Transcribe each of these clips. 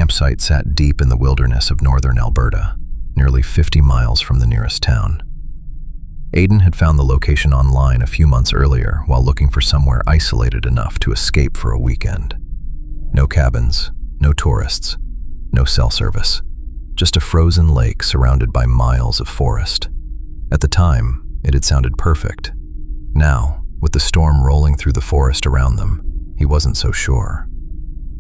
campsite sat deep in the wilderness of northern Alberta, nearly 50 miles from the nearest town. Aidan had found the location online a few months earlier while looking for somewhere isolated enough to escape for a weekend. No cabins, no tourists, no cell service, just a frozen lake surrounded by miles of forest. At the time, it had sounded perfect. Now, with the storm rolling through the forest around them, he wasn't so sure.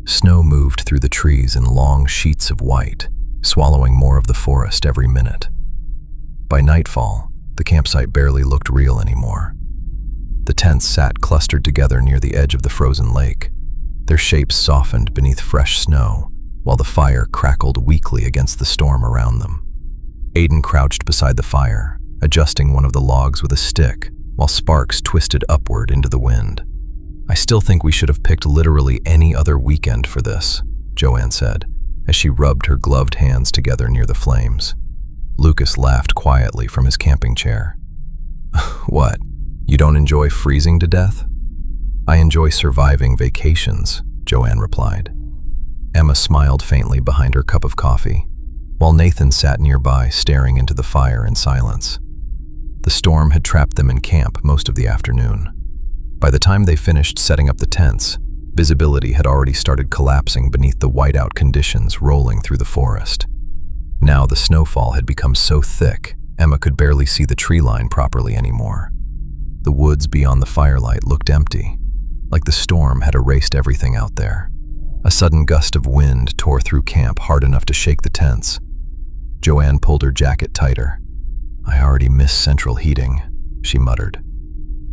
Snow moved through the trees in long sheets of white, swallowing more of the forest every minute. By nightfall, the campsite barely looked real anymore. The tents sat clustered together near the edge of the frozen lake, their shapes softened beneath fresh snow, while the fire crackled weakly against the storm around them. Aidan crouched beside the fire, adjusting one of the logs with a stick, while sparks twisted upward into the wind. "I still think we should have picked literally any other weekend for this," Joanne said, as she rubbed her gloved hands together near the flames. Lucas laughed quietly from his camping chair. "What, you don't enjoy freezing to death?" "I enjoy surviving vacations," Joanne replied. Emma smiled faintly behind her cup of coffee, while Nathan sat nearby staring into the fire in silence. The storm had trapped them in camp most of the afternoon. By the time they finished setting up the tents, visibility had already started collapsing beneath the whiteout conditions rolling through the forest. Now the snowfall had become so thick, Emma could barely see the tree line properly anymore. The woods beyond the firelight looked empty, like the storm had erased everything out there. A sudden gust of wind tore through camp hard enough to shake the tents. Joanne pulled her jacket tighter. "I already miss central heating," she muttered.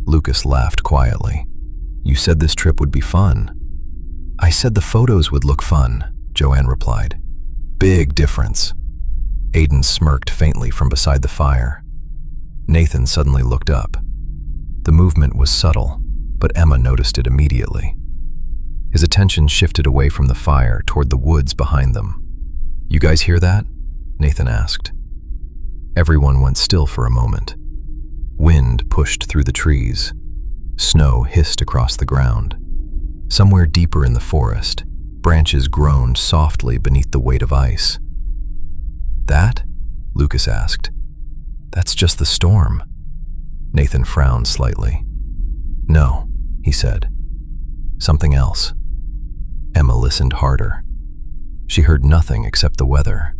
Lucas laughed quietly. "You said this trip would be fun." "I said the photos would look fun," Joanne replied. "Big difference." Aidan smirked faintly from beside the fire. Nathan suddenly looked up. The movement was subtle, but Emma noticed it immediately. His attention shifted away from the fire toward the woods behind them. "You guys hear that?" Nathan asked. Everyone went still for a moment. Wind pushed through the trees. Snow hissed across the ground. Somewhere deeper in the forest, branches groaned softly beneath the weight of ice. "That?" Lucas asked. "That's just the storm." Nathan frowned slightly. "No," he said. "Something else." Emma listened harder. She heard nothing except the weather.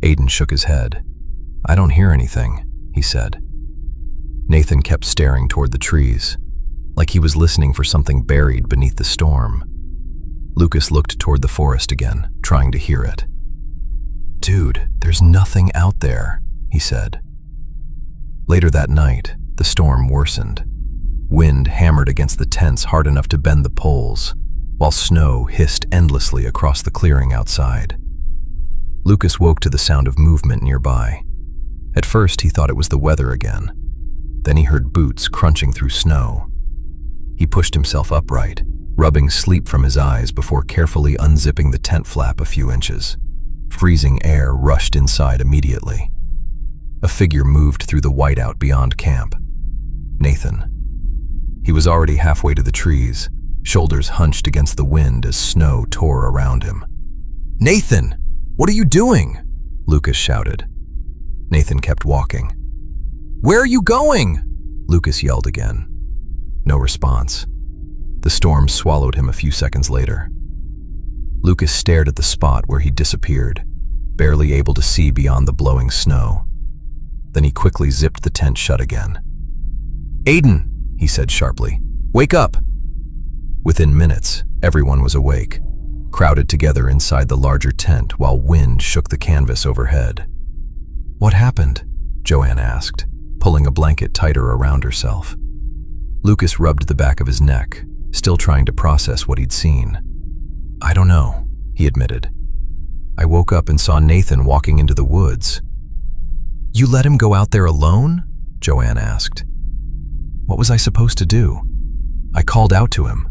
Aidan shook his head. "I don't hear anything," he said. Nathan kept staring toward the trees, like he was listening for something buried beneath the storm. Lucas looked toward the forest again, trying to hear it. "Dude, there's nothing out there," he said. Later that night, the storm worsened. Wind hammered against the tents hard enough to bend the poles, while snow hissed endlessly across the clearing outside. Lucas woke to the sound of movement nearby. At first, he thought it was the weather again. Then he heard boots crunching through snow. He pushed himself upright, rubbing sleep from his eyes before carefully unzipping the tent flap a few inches. Freezing air rushed inside immediately. A figure moved through the whiteout beyond camp. Nathan. He was already halfway to the trees, shoulders hunched against the wind as snow tore around him. "Nathan, what are you doing?" Lucas shouted. Nathan kept walking. "Where are you going?" Lucas yelled again. No response. The storm swallowed him a few seconds later. Lucas stared at the spot where he disappeared, barely able to see beyond the blowing snow. Then he quickly zipped the tent shut again. "Aidan," he said sharply, "wake up!" Within minutes, everyone was awake, crowded together inside the larger tent while wind shook the canvas overhead. "What happened?" Joanne asked, pulling a blanket tighter around herself. Lucas rubbed the back of his neck, still trying to process what he'd seen. "I don't know," he admitted. "I woke up and saw Nathan walking into the woods." "You let him go out there alone?" Joanne asked. "What was I supposed to do?" "I called out to him.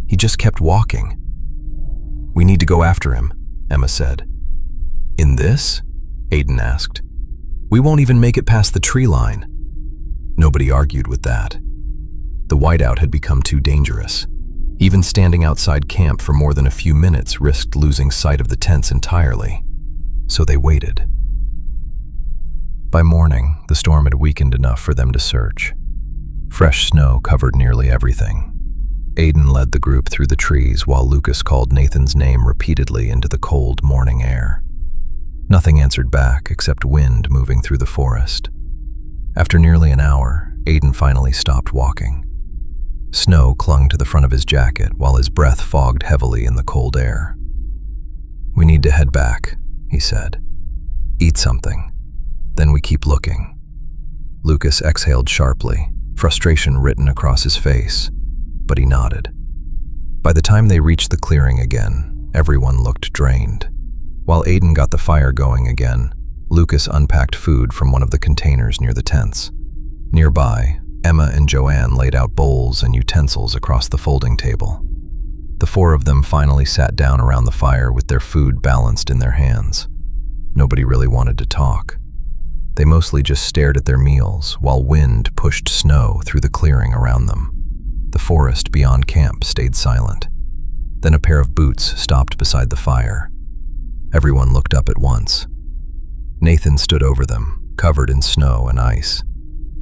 He just kept walking." "We need to go after him," Emma said. "In this?" Aidan asked. "We won't even make it past the tree line." Nobody argued with that. The whiteout had become too dangerous. Even standing outside camp for more than a few minutes risked losing sight of the tents entirely, so they waited. By morning, the storm had weakened enough for them to search. Fresh snow covered nearly everything. Aiden led the group through the trees while Lucas called Nathan's name repeatedly into the cold morning air. Nothing answered back except wind moving through the forest. After nearly an hour, Aiden finally stopped walking. Snow clung to the front of his jacket while his breath fogged heavily in the cold air. "We need to head back," he said. "Eat something. Then we keep looking." Lucas exhaled sharply, frustration written across his face, but he nodded. By the time they reached the clearing again, everyone looked drained. While Aiden got the fire going again, Lucas unpacked food from one of the containers near the tents. Nearby, Emma and Joanne laid out bowls and utensils across the folding table. The four of them finally sat down around the fire with their food balanced in their hands. Nobody really wanted to talk. They mostly just stared at their meals while wind pushed snow through the clearing around them. The forest beyond camp stayed silent. Then a pair of boots stopped beside the fire. Everyone looked up at once. Nathan stood over them, covered in snow and ice.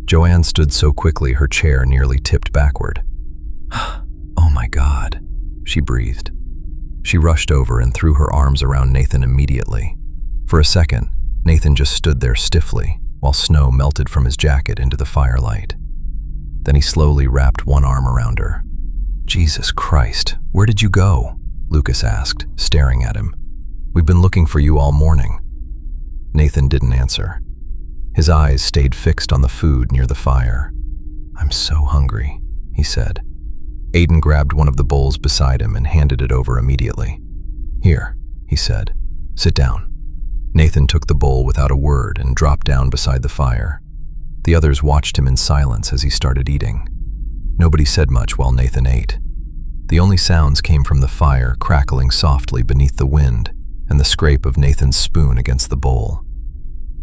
Joanne stood so quickly her chair nearly tipped backward. "Oh my God," she breathed. She rushed over and threw her arms around Nathan immediately. For a second, Nathan just stood there stiffly while snow melted from his jacket into the firelight. Then he slowly wrapped one arm around her. "Jesus Christ, where did you go?" Lucas asked, staring at him. "We've been looking for you all morning." Nathan didn't answer. His eyes stayed fixed on the food near the fire. "I'm so hungry," he said. Aiden grabbed one of the bowls beside him and handed it over immediately. "Here," he said. "Sit down." Nathan took the bowl without a word and dropped down beside the fire. The others watched him in silence as he started eating. Nobody said much while Nathan ate. The only sounds came from the fire crackling softly beneath the wind and the scrape of Nathan's spoon against the bowl.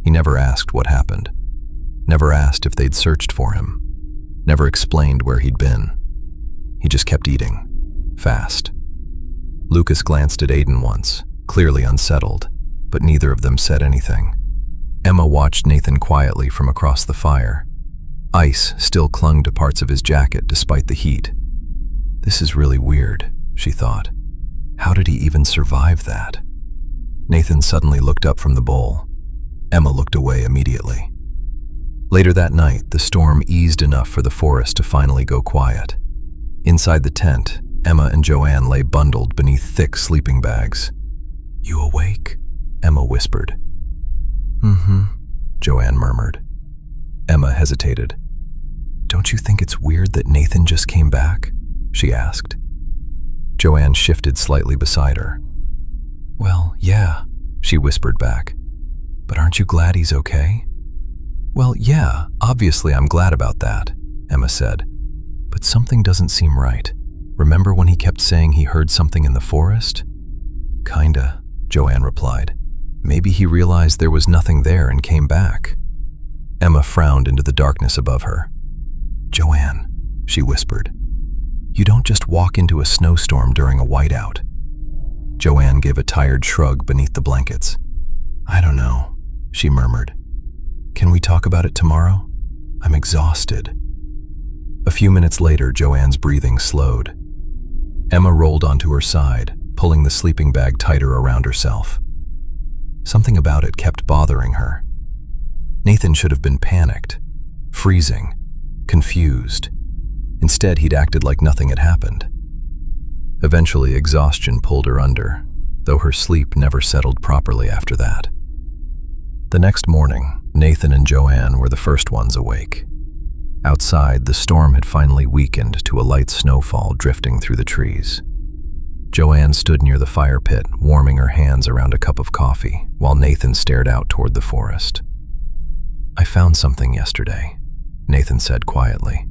He never asked what happened. Never asked if they'd searched for him. Never explained where he'd been. He just kept eating, fast. Lucas glanced at Aiden once, clearly unsettled, but neither of them said anything. Emma watched Nathan quietly from across the fire. Ice still clung to parts of his jacket despite the heat. "This is really weird," she thought. "How did he even survive that?" Nathan suddenly looked up from the bowl. Emma looked away immediately. Later that night, the storm eased enough for the forest to finally go quiet. Inside the tent, Emma and Joanne lay bundled beneath thick sleeping bags. "You awake?" Emma whispered. "Mm-hmm," Joanne murmured. Emma hesitated. "Don't you think it's weird that Nathan just came back?" she asked. Joanne shifted slightly beside her. "Well, yeah," she whispered back. "But aren't you glad he's okay?" "Well, yeah, obviously I'm glad about that," Emma said. "But something doesn't seem right. Remember when he kept saying he heard something in the forest?" "Kinda," Joanne replied. "Maybe he realized there was nothing there and came back." Emma frowned into the darkness above her. "Joanne," she whispered, "you don't just walk into a snowstorm during a whiteout." Joanne gave a tired shrug beneath the blankets. "I don't know," she murmured. "Can we talk about it tomorrow? I'm exhausted." A few minutes later, Joanne's breathing slowed. Emma rolled onto her side, pulling the sleeping bag tighter around herself. Something about it kept bothering her. Nathan should have been panicked, freezing, confused. Instead, he'd acted like nothing had happened. Eventually, exhaustion pulled her under, though her sleep never settled properly after that. The next morning, Nathan and Joanne were the first ones awake. Outside, the storm had finally weakened to a light snowfall drifting through the trees. Joanne stood near the fire pit, warming her hands around a cup of coffee, while Nathan stared out toward the forest. "I found something yesterday," Nathan said quietly.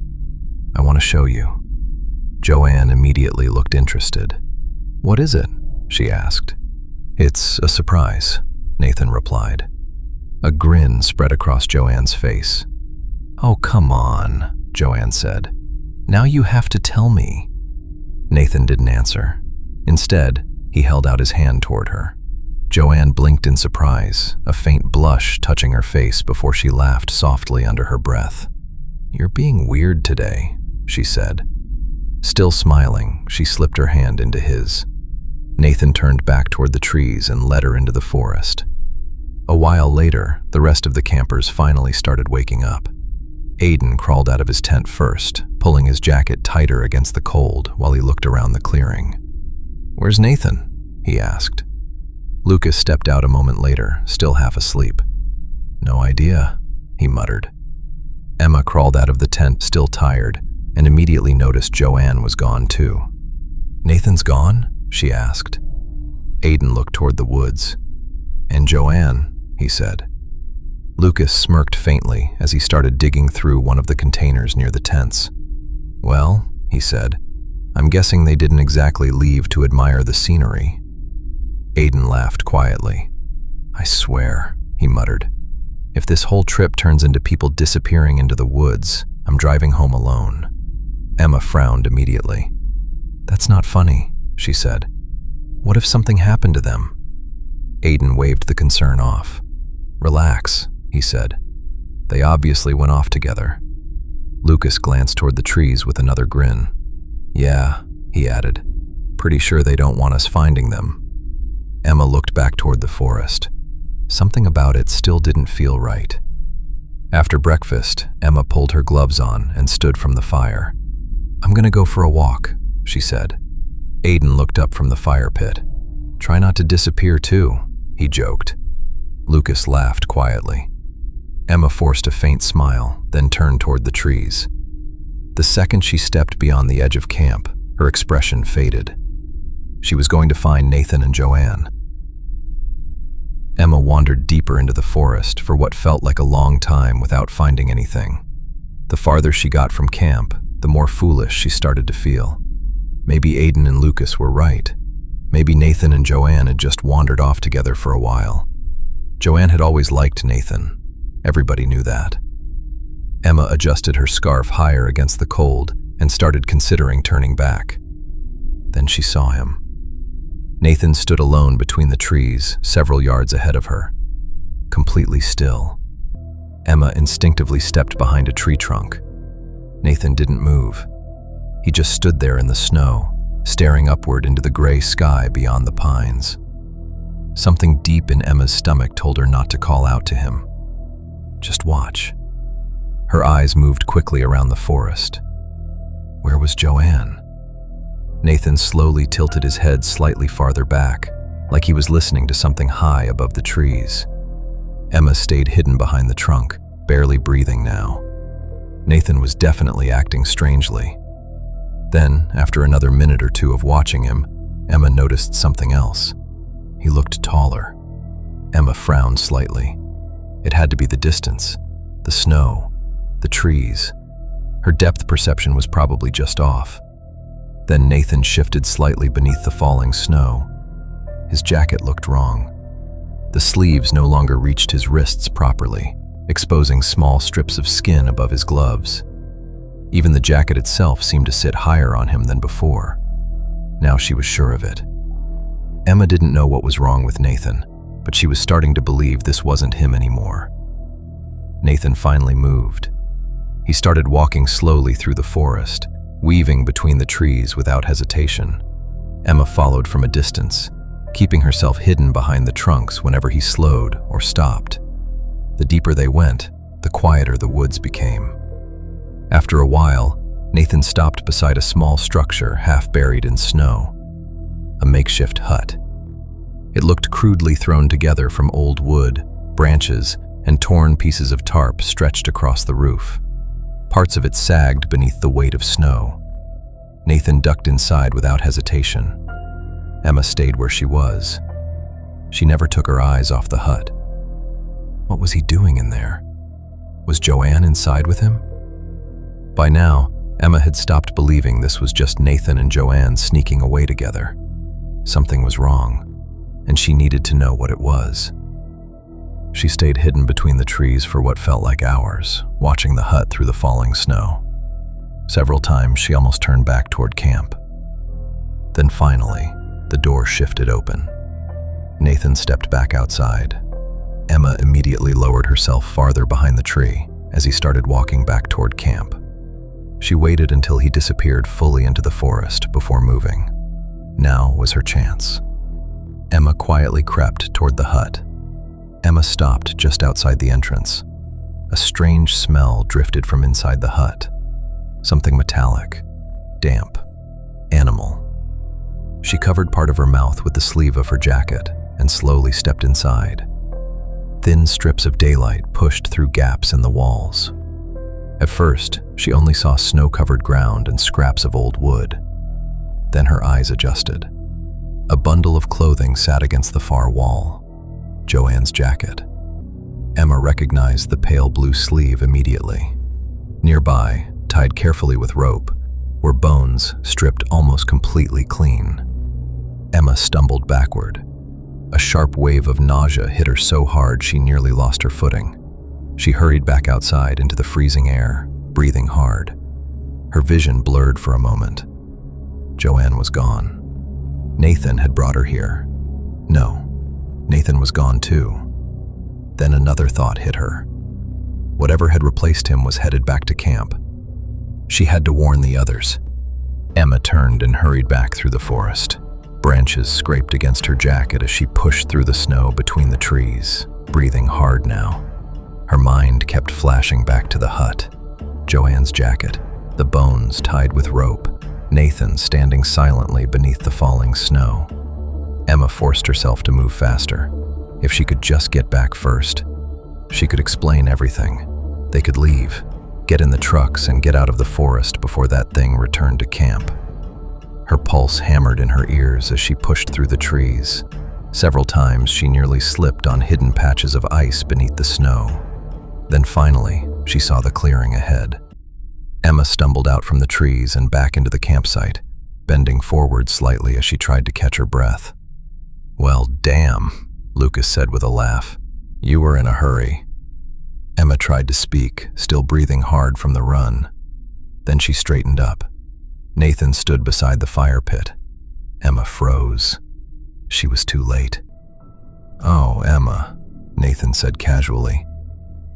"I want to show you." Joanne immediately looked interested. "What is it?" she asked. "It's a surprise," Nathan replied. A grin spread across Joanne's face. "Oh, come on," Joanne said. "Now you have to tell me." Nathan didn't answer. Instead, he held out his hand toward her. Joanne blinked in surprise, a faint blush touching her face before she laughed softly under her breath. "You're being weird today," she said. Still smiling, she slipped her hand into his. Nathan turned back toward the trees and led her into the forest. A while later, the rest of the campers finally started waking up. Aiden crawled out of his tent first, pulling his jacket tighter against the cold while he looked around the clearing. "Where's Nathan?" he asked. Lucas stepped out a moment later, still half asleep. "No idea," he muttered. Emma crawled out of the tent, still tired, and immediately noticed Joanne was gone too. "Nathan's gone?" she asked. Aiden looked toward the woods. "And Joanne," he said. Lucas smirked faintly as he started digging through one of the containers near the tents. "Well," he said, "I'm guessing they didn't exactly leave to admire the scenery." Aiden laughed quietly. "I swear," he muttered, "if this whole trip turns into people disappearing into the woods, I'm driving home alone." Emma frowned immediately. "That's not funny," she said. "What if something happened to them?" Aiden waved the concern off. "Relax," he said. "They obviously went off together." Lucas glanced toward the trees with another grin. "Yeah," he added. "Pretty sure they don't want us finding them." Emma looked back toward the forest. Something about it still didn't feel right. After breakfast, Emma pulled her gloves on and stood from the fire. "I'm gonna go for a walk," she said. Aiden looked up from the fire pit. "Try not to disappear too," he joked. Lucas laughed quietly. Emma forced a faint smile, then turned toward the trees. The second she stepped beyond the edge of camp, her expression faded. She was going to find Nathan and Joanne. Emma wandered deeper into the forest for what felt like a long time without finding anything. The farther she got from camp, the more foolish she started to feel. Maybe Aiden and Lucas were right. Maybe Nathan and Joanne had just wandered off together for a while. Joanne had always liked Nathan. Everybody knew that. Emma adjusted her scarf higher against the cold and started considering turning back. Then she saw him. Nathan stood alone between the trees, several yards ahead of her, completely still. Emma instinctively stepped behind a tree trunk. Nathan didn't move. He just stood there in the snow, staring upward into the gray sky beyond the pines. Something deep in Emma's stomach told her not to call out to him. Just watch. Her eyes moved quickly around the forest. Where was Joanne? Nathan slowly tilted his head slightly farther back, like he was listening to something high above the trees. Emma stayed hidden behind the trunk, barely breathing now. Nathan was definitely acting strangely. Then, after another minute or two of watching him, Emma noticed something else. He looked taller. Emma frowned slightly. It had to be the distance, the snow, the trees. Her depth perception was probably just off. Then Nathan shifted slightly beneath the falling snow. His jacket looked wrong. The sleeves no longer reached his wrists properly, exposing small strips of skin above his gloves. Even the jacket itself seemed to sit higher on him than before. Now she was sure of it. Emma didn't know what was wrong with Nathan, but she was starting to believe this wasn't him anymore. Nathan finally moved. He started walking slowly through the forest, weaving between the trees without hesitation. Emma followed from a distance, keeping herself hidden behind the trunks whenever he slowed or stopped. The deeper they went, the quieter the woods became. After a while, Nathan stopped beside a small structure half buried in snow. A makeshift hut. It looked crudely thrown together from old wood, branches, and torn pieces of tarp stretched across the roof. Parts of it sagged beneath the weight of snow. Nathan ducked inside without hesitation. Emma stayed where she was. She never took her eyes off the hut. What was he doing in there? Was Joanne inside with him? By now, Emma had stopped believing this was just Nathan and Joanne sneaking away together. Something was wrong, and she needed to know what it was. She stayed hidden between the trees for what felt like hours, watching the hut through the falling snow. Several times she almost turned back toward camp. Then finally, the door shifted open. Nathan stepped back outside. Emma immediately lowered herself farther behind the tree as he started walking back toward camp. She waited until he disappeared fully into the forest before moving. Now was her chance. Emma quietly crept toward the hut. Emma stopped just outside the entrance. A strange smell drifted from inside the hut. Something metallic, damp, animal. She covered part of her mouth with the sleeve of her jacket and slowly stepped inside. Thin strips of daylight pushed through gaps in the walls. At first, she only saw snow-covered ground and scraps of old wood. Then her eyes adjusted. A bundle of clothing sat against the far wall. Joanne's jacket. Emma recognized the pale blue sleeve immediately. Nearby, tied carefully with rope, were bones stripped almost completely clean. Emma stumbled backward. A sharp wave of nausea hit her so hard she nearly lost her footing. She hurried back outside into the freezing air, breathing hard. Her vision blurred for a moment. Joanne was gone. Nathan had brought her here. No, Nathan was gone too. Then another thought hit her. Whatever had replaced him was headed back to camp. She had to warn the others. Emma turned and hurried back through the forest. Branches scraped against her jacket as she pushed through the snow between the trees, breathing hard now. Her mind kept flashing back to the hut. Joanne's jacket, the bones tied with rope, Nathan standing silently beneath the falling snow. Emma forced herself to move faster. If she could just get back first, she could explain everything. They could leave, get in the trucks and get out of the forest before that thing returned to camp. Her pulse hammered in her ears as she pushed through the trees. Several times she nearly slipped on hidden patches of ice beneath the snow. Then finally, she saw the clearing ahead. Emma stumbled out from the trees and back into the campsite, bending forward slightly as she tried to catch her breath. "Well, damn," Lucas said with a laugh. "You were in a hurry." Emma tried to speak, still breathing hard from the run. Then she straightened up. Nathan stood beside the fire pit. Emma froze. She was too late. "Oh, Emma," Nathan said casually.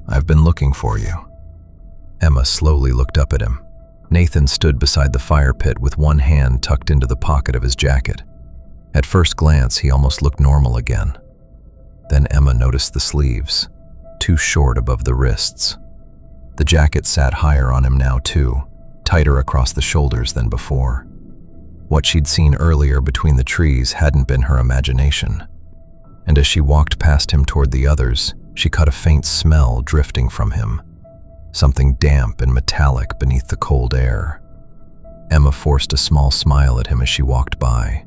"I've been looking for you." Emma slowly looked up at him. Nathan stood beside the fire pit with one hand tucked into the pocket of his jacket. At first glance, he almost looked normal again. Then Emma noticed the sleeves, too short above the wrists. The jacket sat higher on him now too, tighter across the shoulders than before. What she'd seen earlier between the trees hadn't been her imagination. And as she walked past him toward the others, she caught a faint smell drifting from him. Something damp and metallic beneath the cold air. Emma forced a small smile at him as she walked by.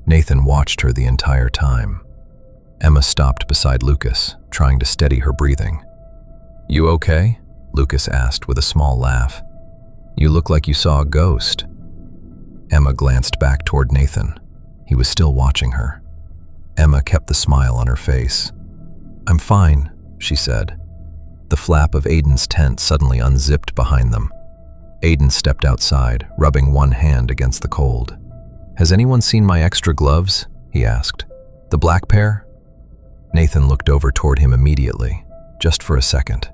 Nathan watched her the entire time. Emma stopped beside Lucas, trying to steady her breathing. "You okay?" Lucas asked with a small laugh. "You look like you saw a ghost." Emma glanced back toward Nathan. He was still watching her. Emma kept the smile on her face. "I'm fine," she said. The flap of Aiden's tent suddenly unzipped behind them. Aiden stepped outside, rubbing one hand against the cold. "Has anyone seen my extra gloves?" he asked. "The black pair?" Nathan looked over toward him immediately, just for a second.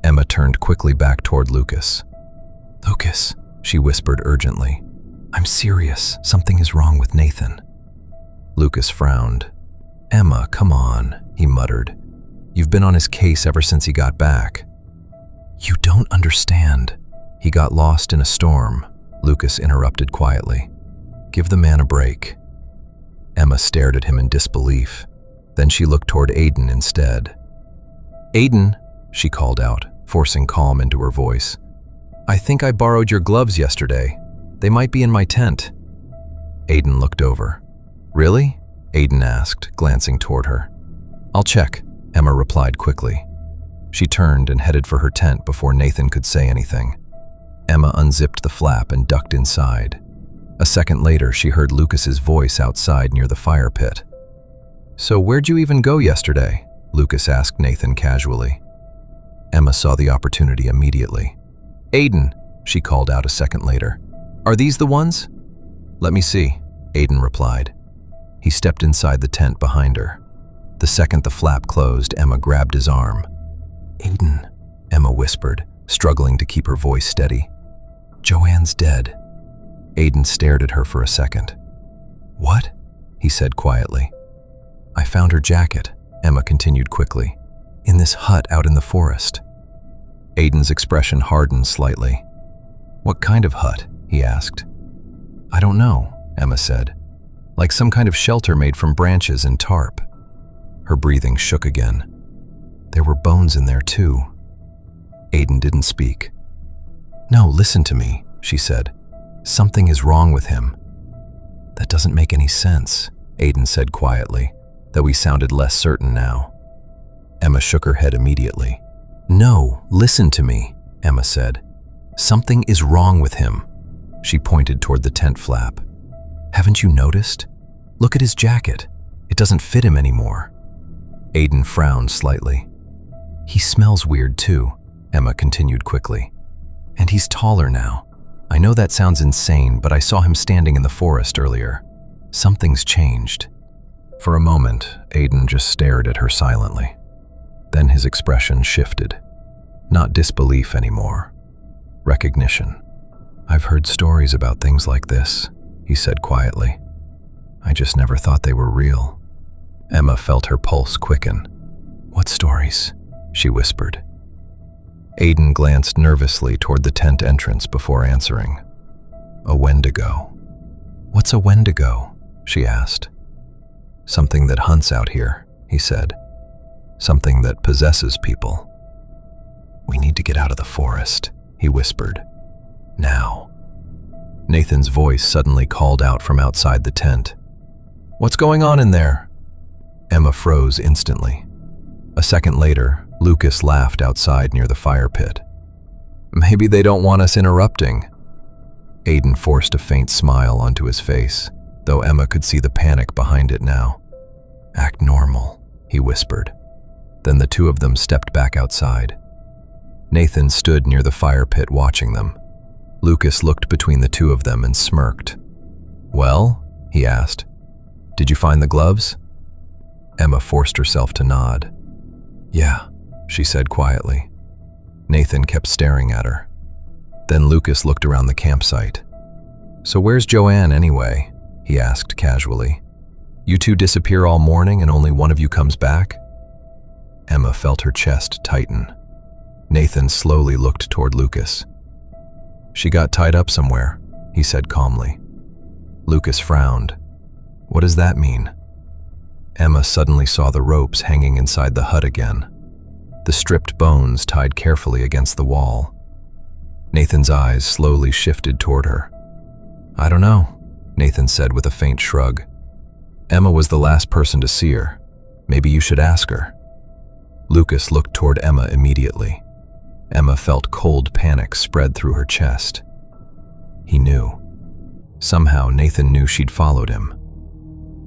Emma turned quickly back toward Lucas. "Lucas," she whispered urgently. "I'm serious. Something is wrong with Nathan." Lucas frowned. "Emma, come on," he muttered. "You've been on his case ever since he got back." "You don't understand. He got lost in a storm," Lucas interrupted quietly. "Give the man a break." Emma stared at him in disbelief. Then she looked toward Aiden instead. "Aiden," she called out, forcing calm into her voice. "I think I borrowed your gloves yesterday. They might be in my tent." Aiden looked over. "Really?" Aiden asked, glancing toward her. "I'll check," Emma replied quickly. She turned and headed for her tent before Nathan could say anything. Emma unzipped the flap and ducked inside. A second later, she heard Lucas's voice outside near the fire pit. "So where'd you even go yesterday?" Lucas asked Nathan casually. Emma saw the opportunity immediately. "Aiden," she called out a second later. "Are these the ones?" "Let me see." Aiden replied. He stepped inside the tent behind her. The second the flap closed, Emma grabbed his arm. Aiden, Emma whispered, struggling to keep her voice steady. Joanne's dead. Aiden stared at her for a second. What? He said quietly. I found her jacket, Emma continued quickly, in this hut out in the forest. Aiden's expression hardened slightly. What kind of hut? He asked. I don't know, Emma said. Like some kind of shelter made from branches and tarp. Her breathing shook again. There were bones in there too. Aiden didn't speak. No, listen to me, she said. Something is wrong with him. That doesn't make any sense, Aiden said quietly, though he sounded less certain now. Emma shook her head immediately. No, listen to me, Emma said. Something is wrong with him. She pointed toward the tent flap. Haven't you noticed? Look at his jacket. It doesn't fit him anymore. Aiden frowned slightly. He smells weird too, Emma continued quickly. And he's taller now. I know that sounds insane, but I saw him standing in the forest earlier. Something's changed. For a moment, Aiden just stared at her silently. Then his expression shifted. Not disbelief anymore. Recognition. I've heard stories about things like this, he said quietly. I just never thought they were real. Emma felt her pulse quicken. What stories? She whispered. Aiden glanced nervously toward the tent entrance before answering. A Wendigo. What's a Wendigo? She asked. Something that hunts out here, he said. Something that possesses people. We need to get out of the forest, he whispered. Now. Nathan's voice suddenly called out from outside the tent. What's going on in there? Emma froze instantly. A second later, Lucas laughed outside near the fire pit. Maybe they don't want us interrupting. Aiden forced a faint smile onto his face, though Emma could see the panic behind it now. Act normal, he whispered. Then the two of them stepped back outside. Nathan stood near the fire pit watching them. Lucas looked between the two of them and smirked. Well, he asked, did you find the gloves? Emma forced herself to nod. Yeah, she said quietly. Nathan kept staring at her. Then Lucas looked around the campsite. So where's Joanne anyway? He asked casually. You two disappear all morning and only one of you comes back? Emma felt her chest tighten. Nathan slowly looked toward Lucas. She got tied up somewhere, he said calmly. Lucas frowned. What does that mean? Emma suddenly saw the ropes hanging inside the hut again, the stripped bones tied carefully against the wall. Nathan's eyes slowly shifted toward her. I don't know, Nathan said with a faint shrug. Emma was the last person to see her. Maybe you should ask her. Lucas looked toward Emma immediately. Emma felt cold panic spread through her chest. He knew. Somehow Nathan knew she'd followed him.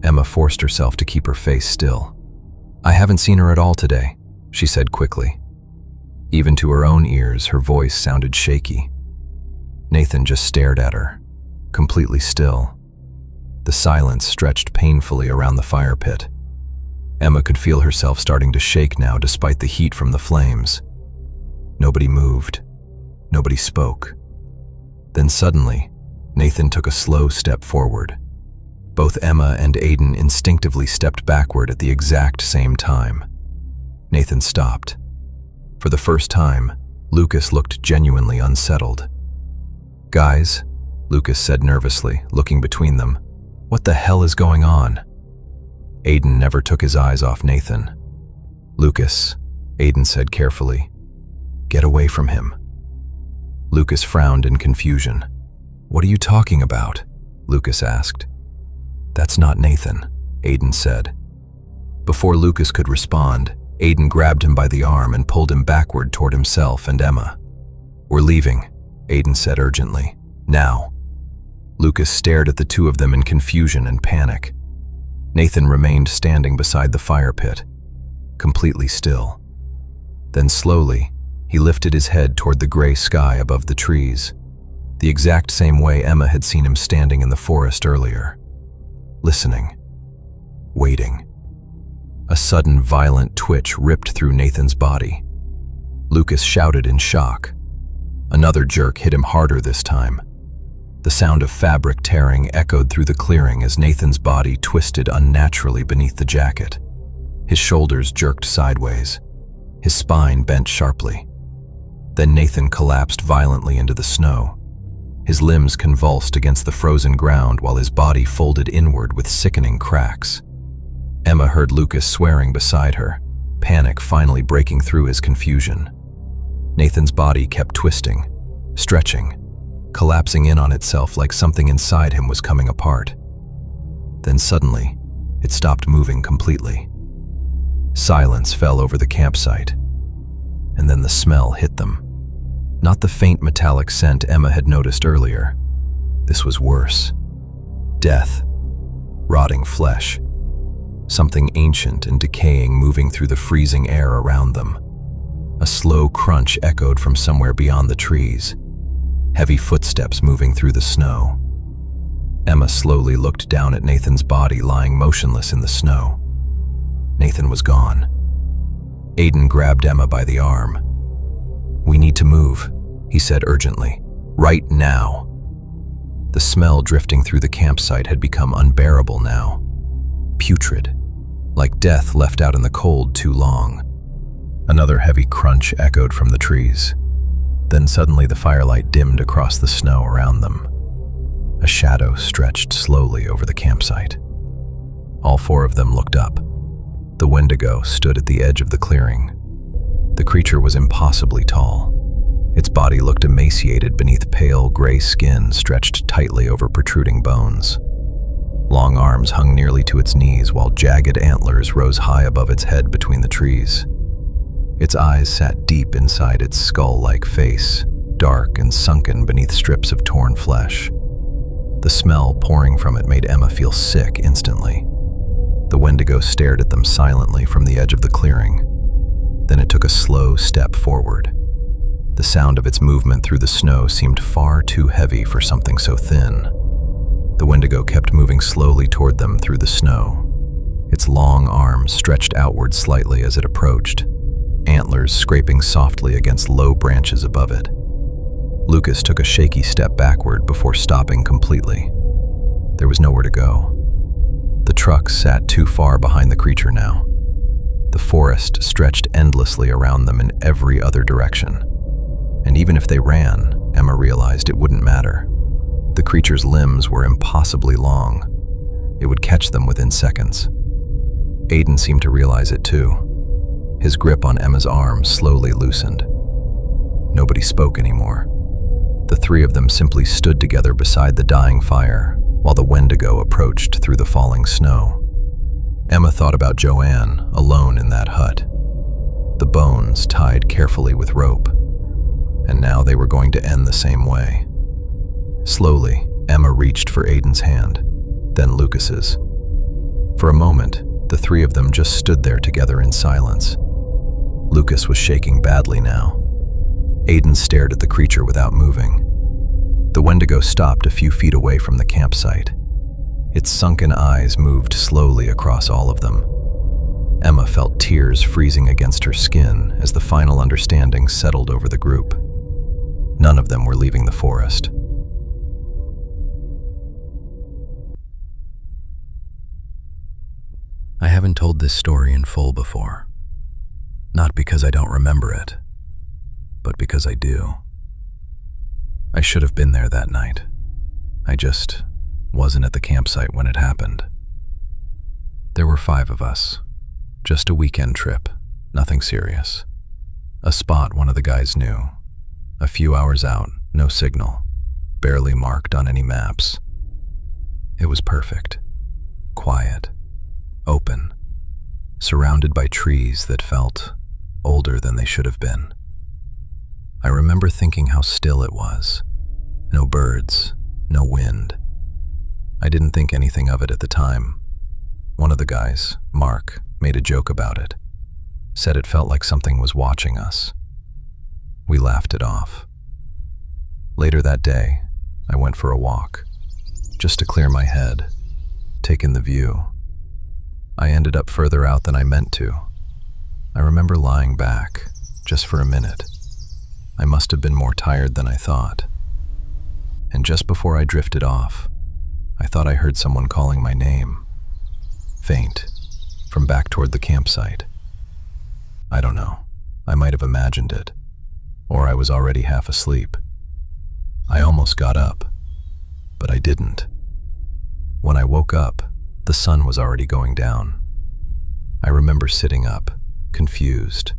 Emma forced herself to keep her face still. I haven't seen her at all today, she said quickly. Even to her own ears, her voice sounded shaky. Nathan just stared at her, completely still. The silence stretched painfully around the fire pit. Emma could feel herself starting to shake now despite the heat from the flames. Nobody moved. Nobody spoke. Then suddenly, Nathan took a slow step forward. Both Emma and Aiden instinctively stepped backward at the exact same time. Nathan stopped. For the first time, Lucas looked genuinely unsettled. Guys, Lucas said nervously, looking between them. What the hell is going on? Aiden never took his eyes off Nathan. Lucas, Aiden said carefully. Get away from him. Lucas frowned in confusion. What are you talking about? Lucas asked. That's not Nathan, Aiden said. Before Lucas could respond, Aiden grabbed him by the arm and pulled him backward toward himself and Emma. We're leaving, Aiden said urgently. Now. Lucas stared at the two of them in confusion and panic. Nathan remained standing beside the fire pit, completely still. Then slowly, he lifted his head toward the gray sky above the trees, the exact same way Emma had seen him standing in the forest earlier. listening, waiting. A sudden violent twitch ripped through Nathan's body. Lucas shouted in shock. Another jerk hit him harder this time. The sound of fabric tearing echoed through the clearing as Nathan's body twisted unnaturally beneath the jacket. His shoulders jerked sideways. His spine bent sharply. Then Nathan collapsed violently into the snow. His limbs convulsed against the frozen ground while his body folded inward with sickening cracks. Emma heard Lucas swearing beside her, panic finally breaking through his confusion. Nathan's body kept twisting, stretching, collapsing in on itself like something inside him was coming apart. Then suddenly, it stopped moving completely. Silence fell over the campsite, and then the smell hit them. Not the faint metallic scent Emma had noticed earlier. This was worse. Death, rotting flesh, something ancient and decaying moving through the freezing air around them. A slow crunch echoed from somewhere beyond the trees, heavy footsteps moving through the snow. Emma slowly looked down at Nathan's body lying motionless in the snow. Nathan was gone. Aiden grabbed Emma by the arm. "We need to move," he said urgently. "Right now." The smell drifting through the campsite had become unbearable now. Putrid, like death left out in the cold too long. Another heavy crunch echoed from the trees. Then suddenly the firelight dimmed across the snow around them. A shadow stretched slowly over the campsite. All four of them looked up. The Wendigo stood at the edge of the clearing. The creature was impossibly tall. Its body looked emaciated beneath pale gray skin stretched tightly over protruding bones. Long arms hung nearly to its knees while jagged antlers rose high above its head between the trees. Its eyes sat deep inside its skull-like face, dark and sunken beneath strips of torn flesh. The smell pouring from it made Emma feel sick instantly. The Wendigo stared at them silently from the edge of the clearing. Then it took a slow step forward. The sound of its movement through the snow seemed far too heavy for something so thin. The Wendigo kept moving slowly toward them through the snow. Its long arms stretched outward slightly as it approached, antlers scraping softly against low branches above it. Lucas took a shaky step backward before stopping completely. There was nowhere to go. The truck sat too far behind the creature now. The forest stretched endlessly around them in every other direction. And even if they ran, Emma realized it wouldn't matter. The creature's limbs were impossibly long. It would catch them within seconds. Aiden seemed to realize it too. His grip on Emma's arm slowly loosened. Nobody spoke anymore. The three of them simply stood together beside the dying fire while the Wendigo approached through the falling snow. Emma thought about Joanne, alone in that hut. The bones tied carefully with rope. And now they were going to end the same way. Slowly, Emma reached for Aiden's hand, then Lucas's. For a moment, the three of them just stood there together in silence. Lucas was shaking badly now. Aiden stared at the creature without moving. The Wendigo stopped a few feet away from the campsite. Its sunken eyes moved slowly across all of them. Emma felt tears freezing against her skin as the final understanding settled over the group. None of them were leaving the forest. I haven't told this story in full before. Not because I don't remember it, but because I do. I should have been there that night. I just wasn't at the campsite when it happened. There were 5 of us. Just a weekend trip, nothing serious. A spot one of the guys knew. A few hours out, no signal, barely marked on any maps. It was perfect. Quiet. Open. Surrounded by trees that felt older than they should have been. I remember thinking how still it was. No birds, no wind. I didn't think anything of it at the time. One of the guys, Mark, made a joke about it. Said it felt like something was watching us. We laughed it off. Later that day, I went for a walk, just to clear my head. take in the view. I ended up further out than I meant to. I remember lying back, just for a minute. I must have been more tired than I thought. And just before I drifted off, I thought I heard someone calling my name. Faint, from back toward the campsite. I don't know. I might have imagined it. Or I was already half asleep. I almost got up, but I didn't. When I woke up, the sun was already going down. I remember sitting up, confused,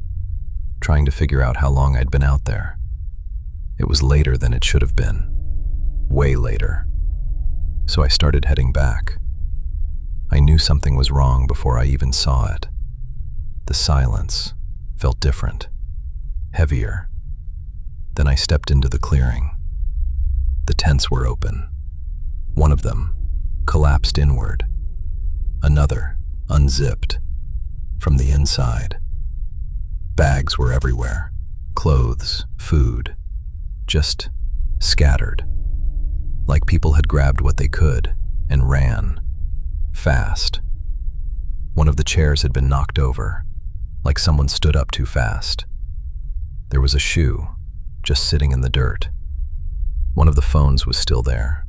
trying to figure out how long I'd been out there. It was later than it should have been. Way later. So I started heading back. I knew something was wrong before I even saw it. The silence felt different, heavier. Then I stepped into the clearing. The tents were open. One of them collapsed inward. Another unzipped from the inside. Bags were everywhere. Clothes, food, just scattered. Like people had grabbed what they could and ran, fast. One of the chairs had been knocked over, like someone stood up too fast. There was a shoe, just sitting in the dirt. One of the phones was still there.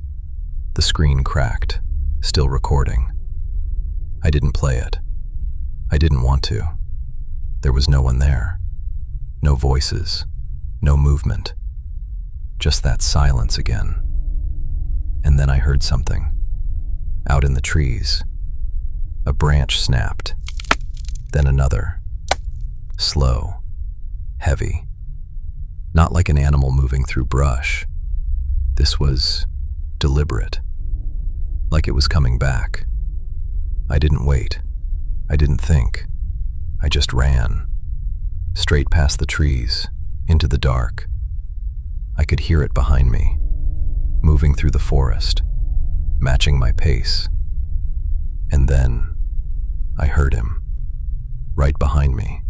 The screen cracked, still recording. I didn't play it. I didn't want to. There was no one there. No voices, no movement. Just that silence again. And then I heard something. Out in the trees. A branch snapped. Then another. Slow. Heavy. Not like an animal moving through brush. This was deliberate. Like it was coming back. I didn't wait. I didn't think. I just ran. Straight past the trees, into the dark. I could hear it behind me, moving through the forest, matching my pace. And then I heard him, right behind me.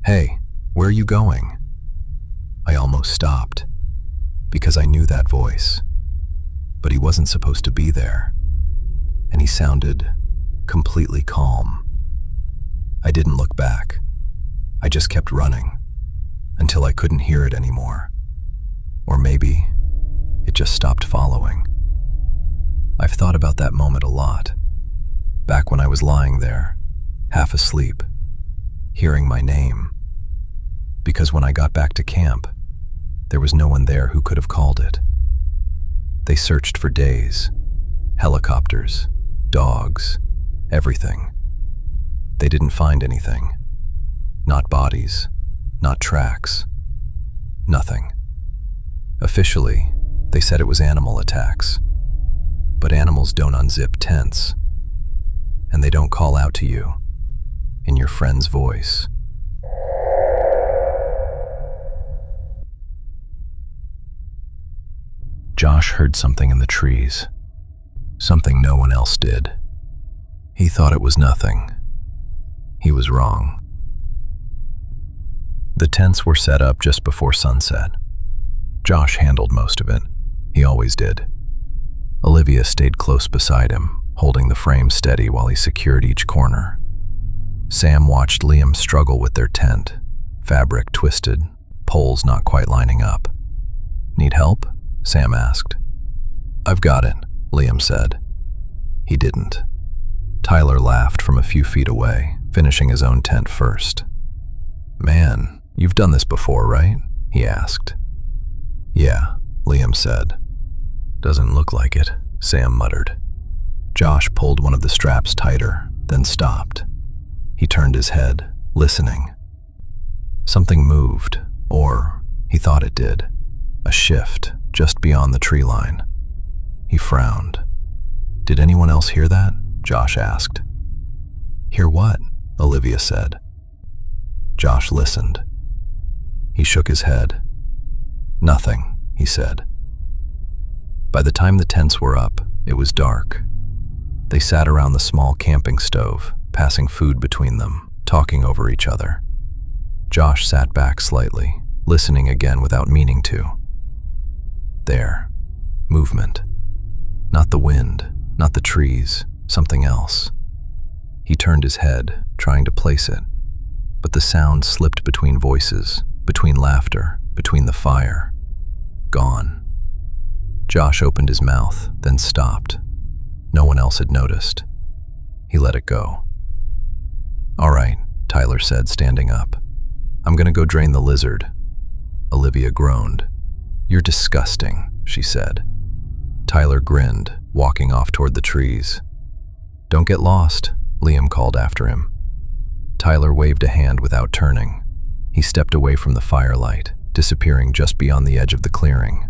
"Hey, where are you going?" I almost stopped, because I knew that voice. But he wasn't supposed to be there, and he sounded completely calm. I didn't look back. I just kept running, until I couldn't hear it anymore. Or maybe it just stopped following. I've thought about that moment a lot, back when I was lying there, half asleep, hearing my name. Because when I got back to camp, there was no one there who could have called it. They searched for days, helicopters, dogs, everything. They didn't find anything. Not bodies, not tracks, nothing. Officially, they said it was animal attacks. But animals don't unzip tents, and they don't call out to you in your friend's voice. Josh heard something in the trees, something no one else did. He thought it was nothing. He was wrong. The tents were set up just before sunset. Josh handled most of it. He always did. Olivia stayed close beside him, holding the frame steady while he secured each corner. Sam watched Liam struggle with their tent, fabric twisted, poles not quite lining up. "Need help?" Sam asked. "I've got it," Liam said. He didn't. Tyler laughed from a few feet away, finishing his own tent first. "Man, you've done this before, right?" he asked. "Yeah," Liam said. "Doesn't look like it," Sam muttered. Josh pulled one of the straps tighter, then stopped. He turned his head, listening. Something moved, or he thought it did. A shift just beyond the tree line. He frowned. "Did anyone else hear that?" Josh asked. "Hear what?" Olivia said. Josh listened. He shook his head. "Nothing," he said. By the time the tents were up, it was dark. They sat around the small camping stove, passing food between them, talking over each other. Josh sat back slightly, listening again without meaning to. There. Movement. Not the wind, not the trees, something else. He turned his head, trying to place it, but the sound slipped between voices, between laughter, between the fire. Gone. Josh opened his mouth, then stopped. No one else had noticed. He let it go. "All right," Tyler said, standing up. "I'm gonna go drain the lizard." Olivia groaned. "You're disgusting," she said. Tyler grinned, walking off toward the trees. "Don't get lost," Liam called after him. Tyler waved a hand without turning. He stepped away from the firelight, disappearing just beyond the edge of the clearing.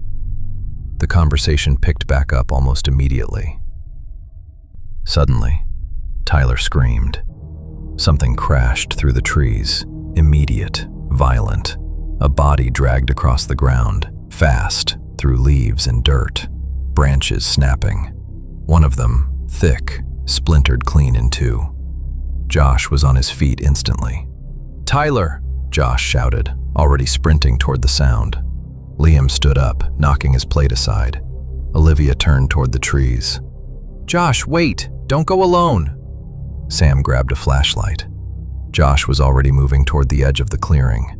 The conversation picked back up almost immediately. Suddenly, Tyler screamed. Something crashed through the trees, immediate, violent. A body dragged across the ground, fast, through leaves and dirt, branches snapping. One of them, thick, splintered clean in two. Josh was on his feet instantly. "Tyler!" Josh shouted, already sprinting toward the sound. Liam stood up, knocking his plate aside. Olivia turned toward the trees. "Josh, wait! Don't go alone!" Sam grabbed a flashlight. Josh was already moving toward the edge of the clearing.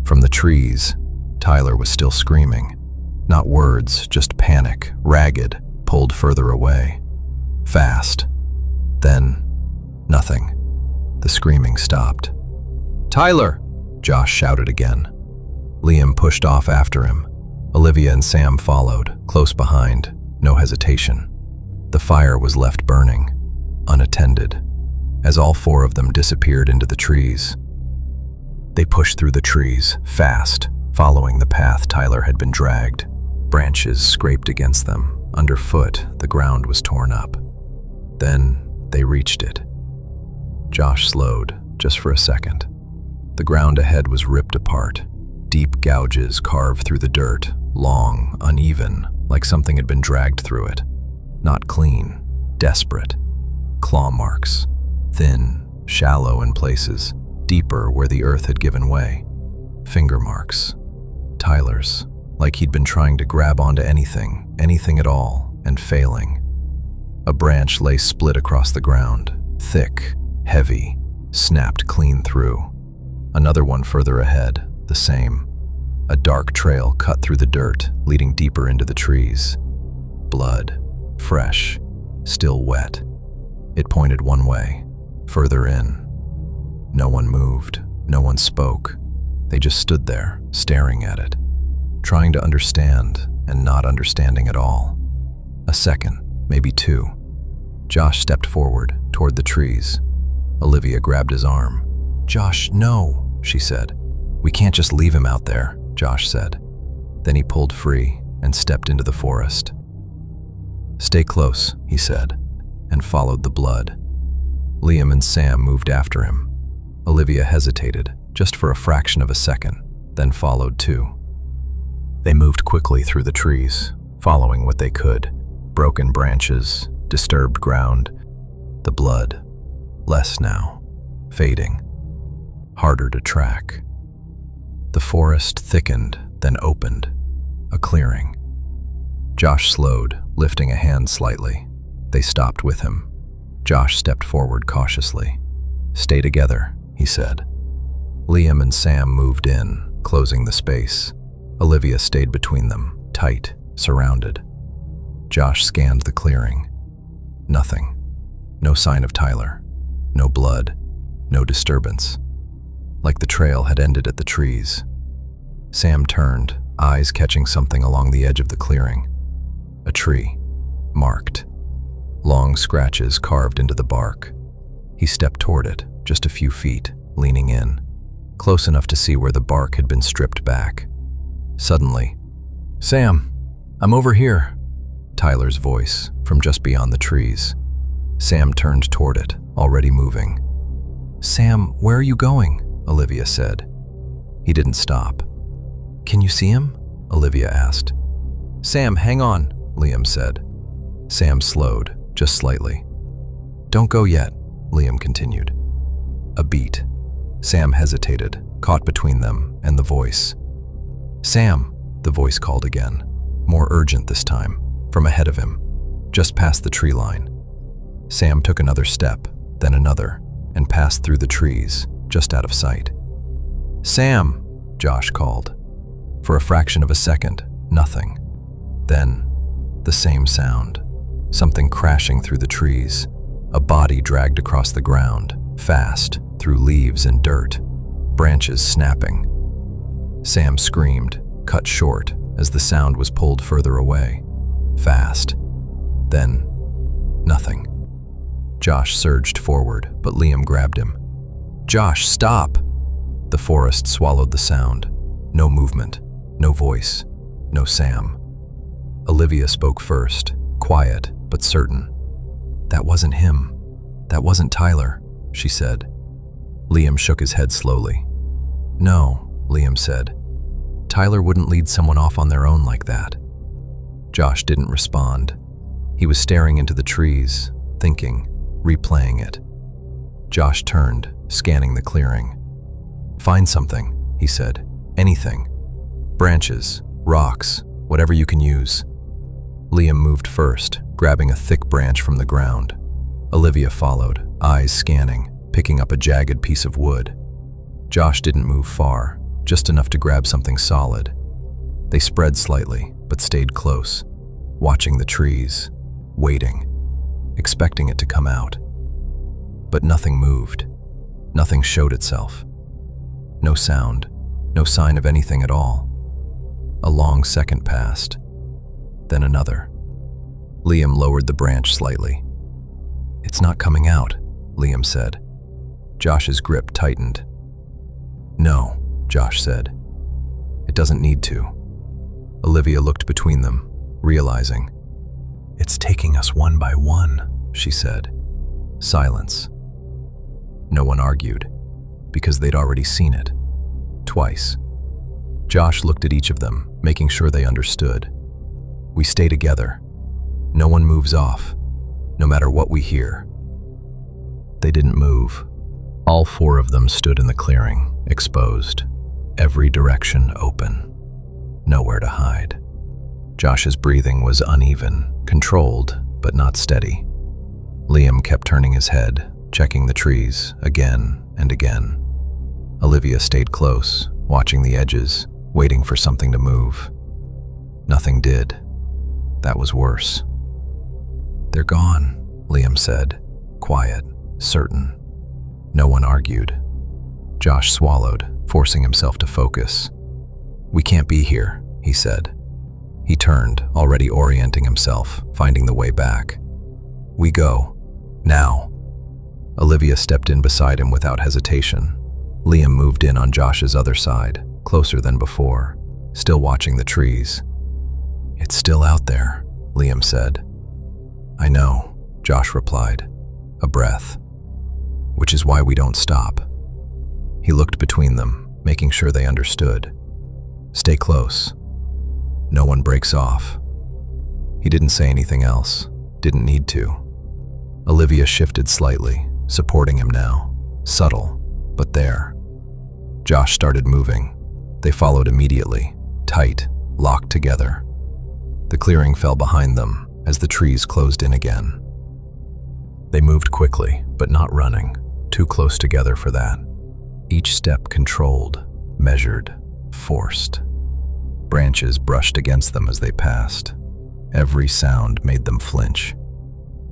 From the trees, Tyler was still screaming. Not words, just panic, ragged, pulled further away. Fast. Then, nothing. The screaming stopped. "Tyler!" Josh shouted again. Liam pushed off after him. Olivia and Sam followed, close behind, no hesitation. The fire was left burning, unattended, as all four of them disappeared into the trees. They pushed through the trees, fast, following the path Tyler had been dragged. Branches scraped against them. Underfoot, the ground was torn up. Then they reached it. Josh slowed, just for a second. The ground ahead was ripped apart. Deep gouges carved through the dirt, long, uneven, like something had been dragged through it. Not clean, desperate. Claw marks, thin, shallow in places, deeper where the earth had given way. Finger marks. Tyler's, like he'd been trying to grab onto anything at all, and failing. A branch lay split across the ground, thick, heavy, snapped clean through. Another one further ahead, the same. A dark trail cut through the dirt, leading deeper into the trees. Blood, fresh, still wet. It pointed one way, further in. No one moved, no one spoke. They just stood there, staring at it, trying to understand and not understanding at all. A second, maybe two. Josh stepped forward, toward the trees. Olivia grabbed his arm. "Josh, no," she said. "We can't just leave him out there," Josh said. Then he pulled free and stepped into the forest. "Stay close," he said, and followed the blood. Liam and Sam moved after him. Olivia hesitated, just for a fraction of a second, then followed too. They moved quickly through the trees, following what they could. Broken branches, disturbed ground. The blood, less now, fading, harder to track. The forest thickened, then opened. A clearing. Josh slowed, lifting a hand slightly. They stopped with him. Josh stepped forward cautiously. "Stay together," he said. Liam and Sam moved in, closing the space. Olivia stayed between them, tight, surrounded. Josh scanned the clearing. Nothing. No sign of Tyler. No blood. No disturbance. Like the trail had ended at the trees. Sam turned, eyes catching something along the edge of the clearing. A tree, marked. Long scratches carved into the bark. He stepped toward it, just a few feet, leaning in, close enough to see where the bark had been stripped back. Suddenly, "Sam, I'm over here," Tyler's voice, from just beyond the trees. Sam turned toward it, already moving. "Sam, where are you going?" Olivia said. He didn't stop. "Can you see him?" Olivia asked. "Sam, hang on," Liam said. Sam slowed, just slightly. "Don't go yet," Liam continued. A beat. Sam hesitated, caught between them and the voice. "Sam," the voice called again, more urgent this time, from ahead of him, just past the tree line. Sam took another step, then another, and passed through the trees, just out of sight. "Sam!" Josh called. For a fraction of a second, nothing. Then, the same sound. Something crashing through the trees. A body dragged across the ground, fast, through leaves and dirt, branches snapping. Sam screamed, cut short, as the sound was pulled further away. Fast. Then, nothing. Josh surged forward, but Liam grabbed him. "Josh, stop!" The forest swallowed the sound. No movement, no voice, no Sam. Olivia spoke first, quiet but certain. "That wasn't him. That wasn't Tyler," she said. Liam shook his head slowly. "No," Liam said. "Tyler wouldn't lead someone off on their own like that." Josh didn't respond. He was staring into the trees, thinking, replaying it. Josh turned, scanning the clearing. "Find something," he said. "Anything. Branches, rocks, whatever you can use." Liam moved first, grabbing a thick branch from the ground. Olivia followed, eyes scanning, picking up a jagged piece of wood. Josh didn't move far, just enough to grab something solid. They spread slightly, but stayed close, watching the trees, waiting, expecting it to come out. But nothing moved. Nothing showed itself. No sound, no sign of anything at all. A long second passed, then another. Liam lowered the branch slightly. "It's not coming out," Liam said. Josh's grip tightened. "No," Josh said. "It doesn't need to." Olivia looked between them, realizing. "It's taking us one by one," she said. Silence. No one argued, because they'd already seen it. Twice. Josh looked at each of them, making sure they understood. "We stay together. No one moves off, no matter what we hear." They didn't move. All four of them stood in the clearing, exposed, every direction open, nowhere to hide. Josh's breathing was uneven, controlled, but not steady. Liam kept turning his head, checking the trees again and again. Olivia stayed close, watching the edges, waiting for something to move. Nothing did. That was worse. "They're gone," Liam said, quiet, certain. No one argued. Josh swallowed, forcing himself to focus. "We can't be here," he said. He turned, already orienting himself, finding the way back. "We go. Now." Olivia stepped in beside him without hesitation. Liam moved in on Josh's other side, closer than before, still watching the trees. "It's still out there," Liam said. "I know," Josh replied, a breath. "Which is why we don't stop." He looked between them, making sure they understood. "Stay close. No one breaks off." He didn't say anything else, didn't need to. Olivia shifted slightly, supporting him now, subtle, but there. Josh started moving. They followed immediately, tight, locked together. The clearing fell behind them as the trees closed in again. They moved quickly, but not running, too close together for that. Each step controlled, measured, forced. Branches brushed against them as they passed. Every sound made them flinch.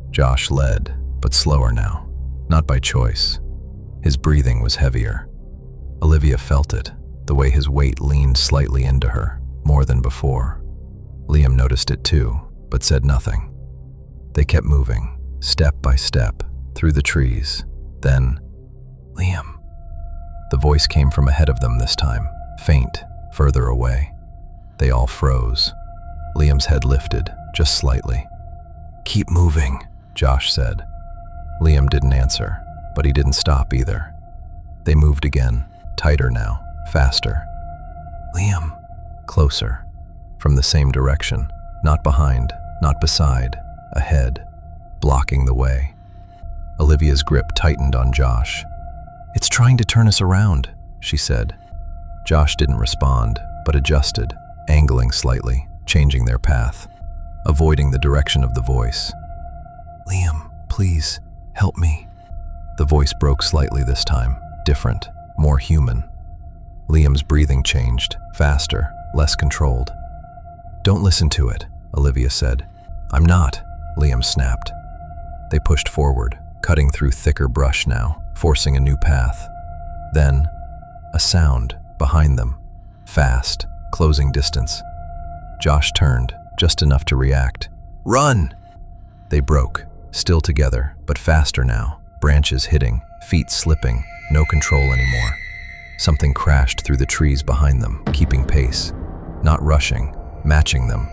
Josh led, but slower now, not by choice. His breathing was heavier. Olivia felt it, the way his weight leaned slightly into her, more than before. Liam noticed it too, but said nothing. They kept moving, step by step, through the trees. Then, "Liam." The voice came from ahead of them this time, faint, further away. They all froze. Liam's head lifted, just slightly. "Keep moving," Josh said. Liam didn't answer, but he didn't stop either. They moved again, tighter now, faster. "Liam." Closer, from the same direction, not behind, not beside, ahead, blocking the way. Olivia's grip tightened on Josh. "It's trying to turn us around," she said. Josh didn't respond, but adjusted, angling slightly, changing their path, avoiding the direction of the voice. "Liam, please, help me." The voice broke slightly this time, different, more human. Liam's breathing changed, faster, less controlled. "Don't listen to it," Olivia said. "I'm not," Liam snapped. They pushed forward, cutting through thicker brush now, forcing a new path. Then, a sound behind them, fast, closing distance. Josh turned, just enough to react. "Run!" They broke, still together, but faster now, branches hitting, feet slipping, no control anymore. Something crashed through the trees behind them, keeping pace, not rushing, matching them.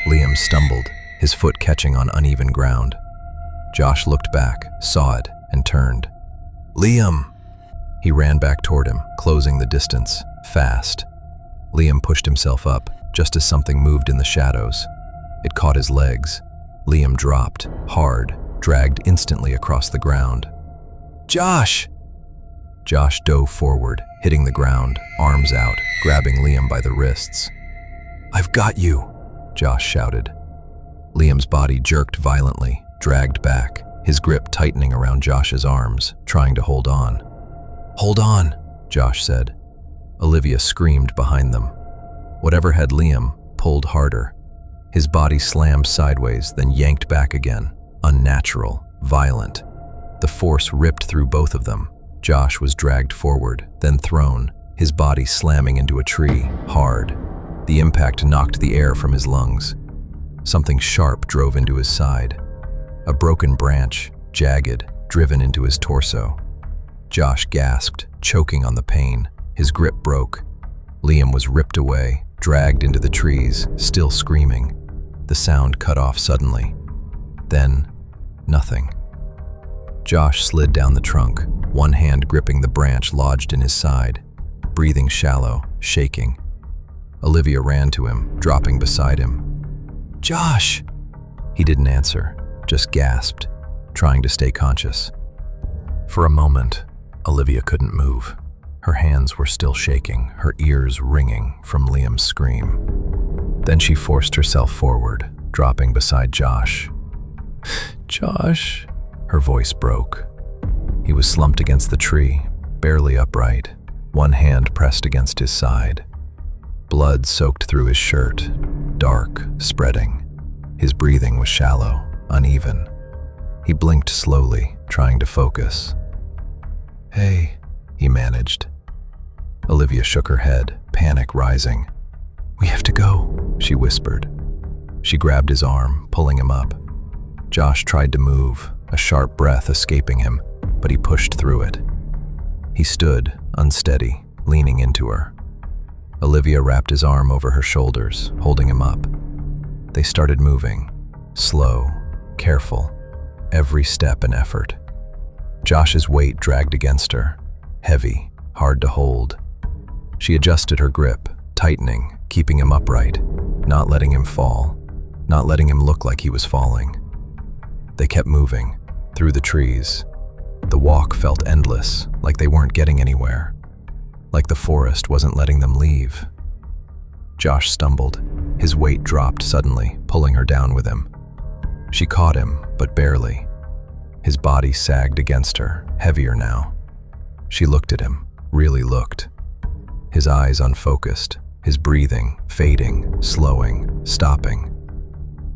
Liam stumbled, his foot catching on uneven ground. Josh looked back, saw it, and turned. "Liam!" He ran back toward him, closing the distance, fast. Liam pushed himself up, just as something moved in the shadows. It caught his legs. Liam dropped, hard, dragged instantly across the ground. "Josh!" Josh dove forward, hitting the ground, arms out, grabbing Liam by the wrists. "I've got you!" Josh shouted. Liam's body jerked violently, dragged back, his grip tightening around Josh's arms, trying to hold on. "Hold on," Josh said. Olivia screamed behind them. Whatever had Liam pulled harder. His body slammed sideways, then yanked back again, unnatural, violent. The force ripped through both of them. Josh was dragged forward, then thrown, his body slamming into a tree, hard. The impact knocked the air from his lungs. Something sharp drove into his side. A broken branch, jagged, driven into his torso. Josh gasped, choking on the pain. His grip broke. Liam was ripped away, dragged into the trees, still screaming. The sound cut off suddenly. Then, nothing. Josh slid down the trunk, one hand gripping the branch lodged in his side, breathing shallow, shaking. Olivia ran to him, dropping beside him. "Josh!" He didn't answer, just gasped, trying to stay conscious. For a moment, Olivia couldn't move. Her hands were still shaking, her ears ringing from Liam's scream. Then she forced herself forward, dropping beside Josh. "Josh!" Her voice broke. He was slumped against the tree, barely upright, one hand pressed against his side. Blood soaked through his shirt, dark, spreading. His breathing was shallow, uneven. He blinked slowly, trying to focus. "Hey," he managed. Olivia shook her head, panic rising. "We have to go," she whispered. She grabbed his arm, pulling him up. Josh tried to move, a sharp breath escaping him, but he pushed through it. He stood, unsteady, leaning into her. Olivia wrapped his arm over her shoulders, holding him up. They started moving, slow, careful, every step an effort. Josh's weight dragged against her, heavy, hard to hold. She adjusted her grip, tightening, keeping him upright, not letting him fall, not letting him look like he was falling. They kept moving, through the trees. The walk felt endless, like they weren't getting anywhere, like the forest wasn't letting them leave. Josh stumbled. His weight dropped suddenly, pulling her down with him. She caught him, but barely. His body sagged against her, heavier now. She looked at him, really looked. His eyes unfocused, his breathing fading, slowing, stopping.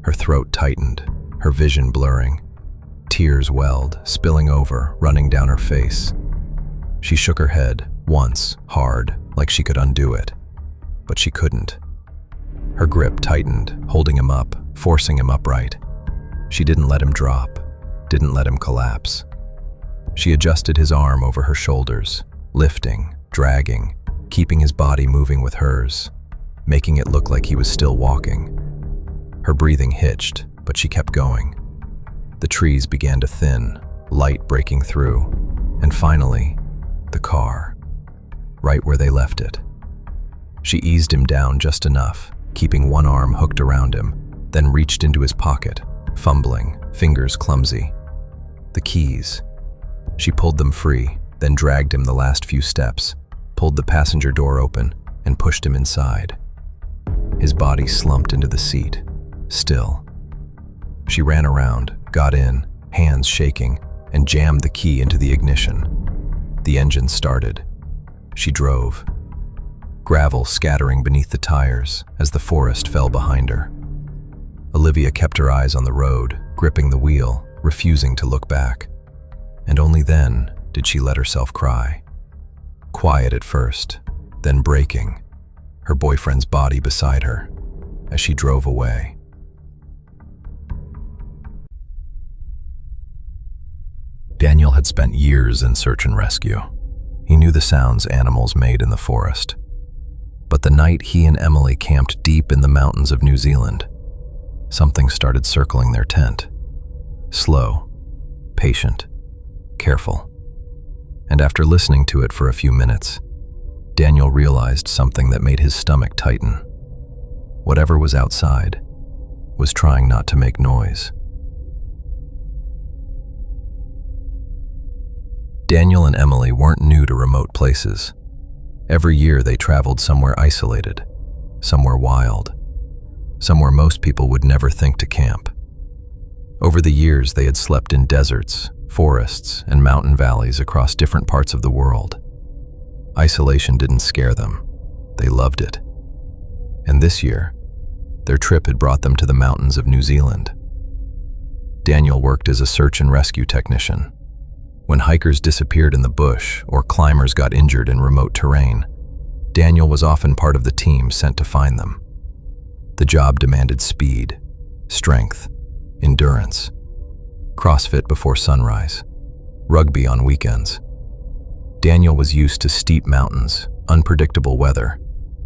Her throat tightened, her vision blurring. Tears welled, spilling over, running down her face. She shook her head, once, hard, like she could undo it. But she couldn't. Her grip tightened, holding him up, forcing him upright. She didn't let him drop, didn't let him collapse. She adjusted his arm over her shoulders, lifting, dragging, keeping his body moving with hers, making it look like he was still walking. Her breathing hitched, but she kept going. The trees began to thin, light breaking through, and finally, the car, right where they left it. She eased him down just enough, keeping one arm hooked around him, then reached into his pocket, fumbling, fingers clumsy. The keys. She pulled them free, then dragged him the last few steps, pulled the passenger door open, and pushed him inside. His body slumped into the seat, still. She ran around, got in, hands shaking, and jammed the key into the ignition. The engine started. She drove, gravel scattering beneath the tires as the forest fell behind her. Olivia kept her eyes on the road, gripping the wheel, refusing to look back. And only then did she let herself cry. Quiet at first, then breaking, her boyfriend's body beside her, as she drove away. Daniel had spent years in search and rescue. He knew the sounds animals made in the forest. But the night he and Emily camped deep in the mountains of New Zealand, something started circling their tent. Slow, patient, careful. And after listening to it for a few minutes, Daniel realized something that made his stomach tighten. Whatever was outside was trying not to make noise. Daniel and Emily weren't new to remote places. Every year they traveled somewhere isolated, somewhere wild, somewhere most people would never think to camp. Over the years they had slept in deserts, forests, and mountain valleys across different parts of the world. Isolation didn't scare them. They loved it. And this year, their trip had brought them to the mountains of New Zealand. Daniel worked as a search and rescue technician. When hikers disappeared in the bush or climbers got injured in remote terrain, Daniel was often part of the team sent to find them. The job demanded speed, strength, endurance, CrossFit before sunrise, rugby on weekends. Daniel was used to steep mountains, unpredictable weather,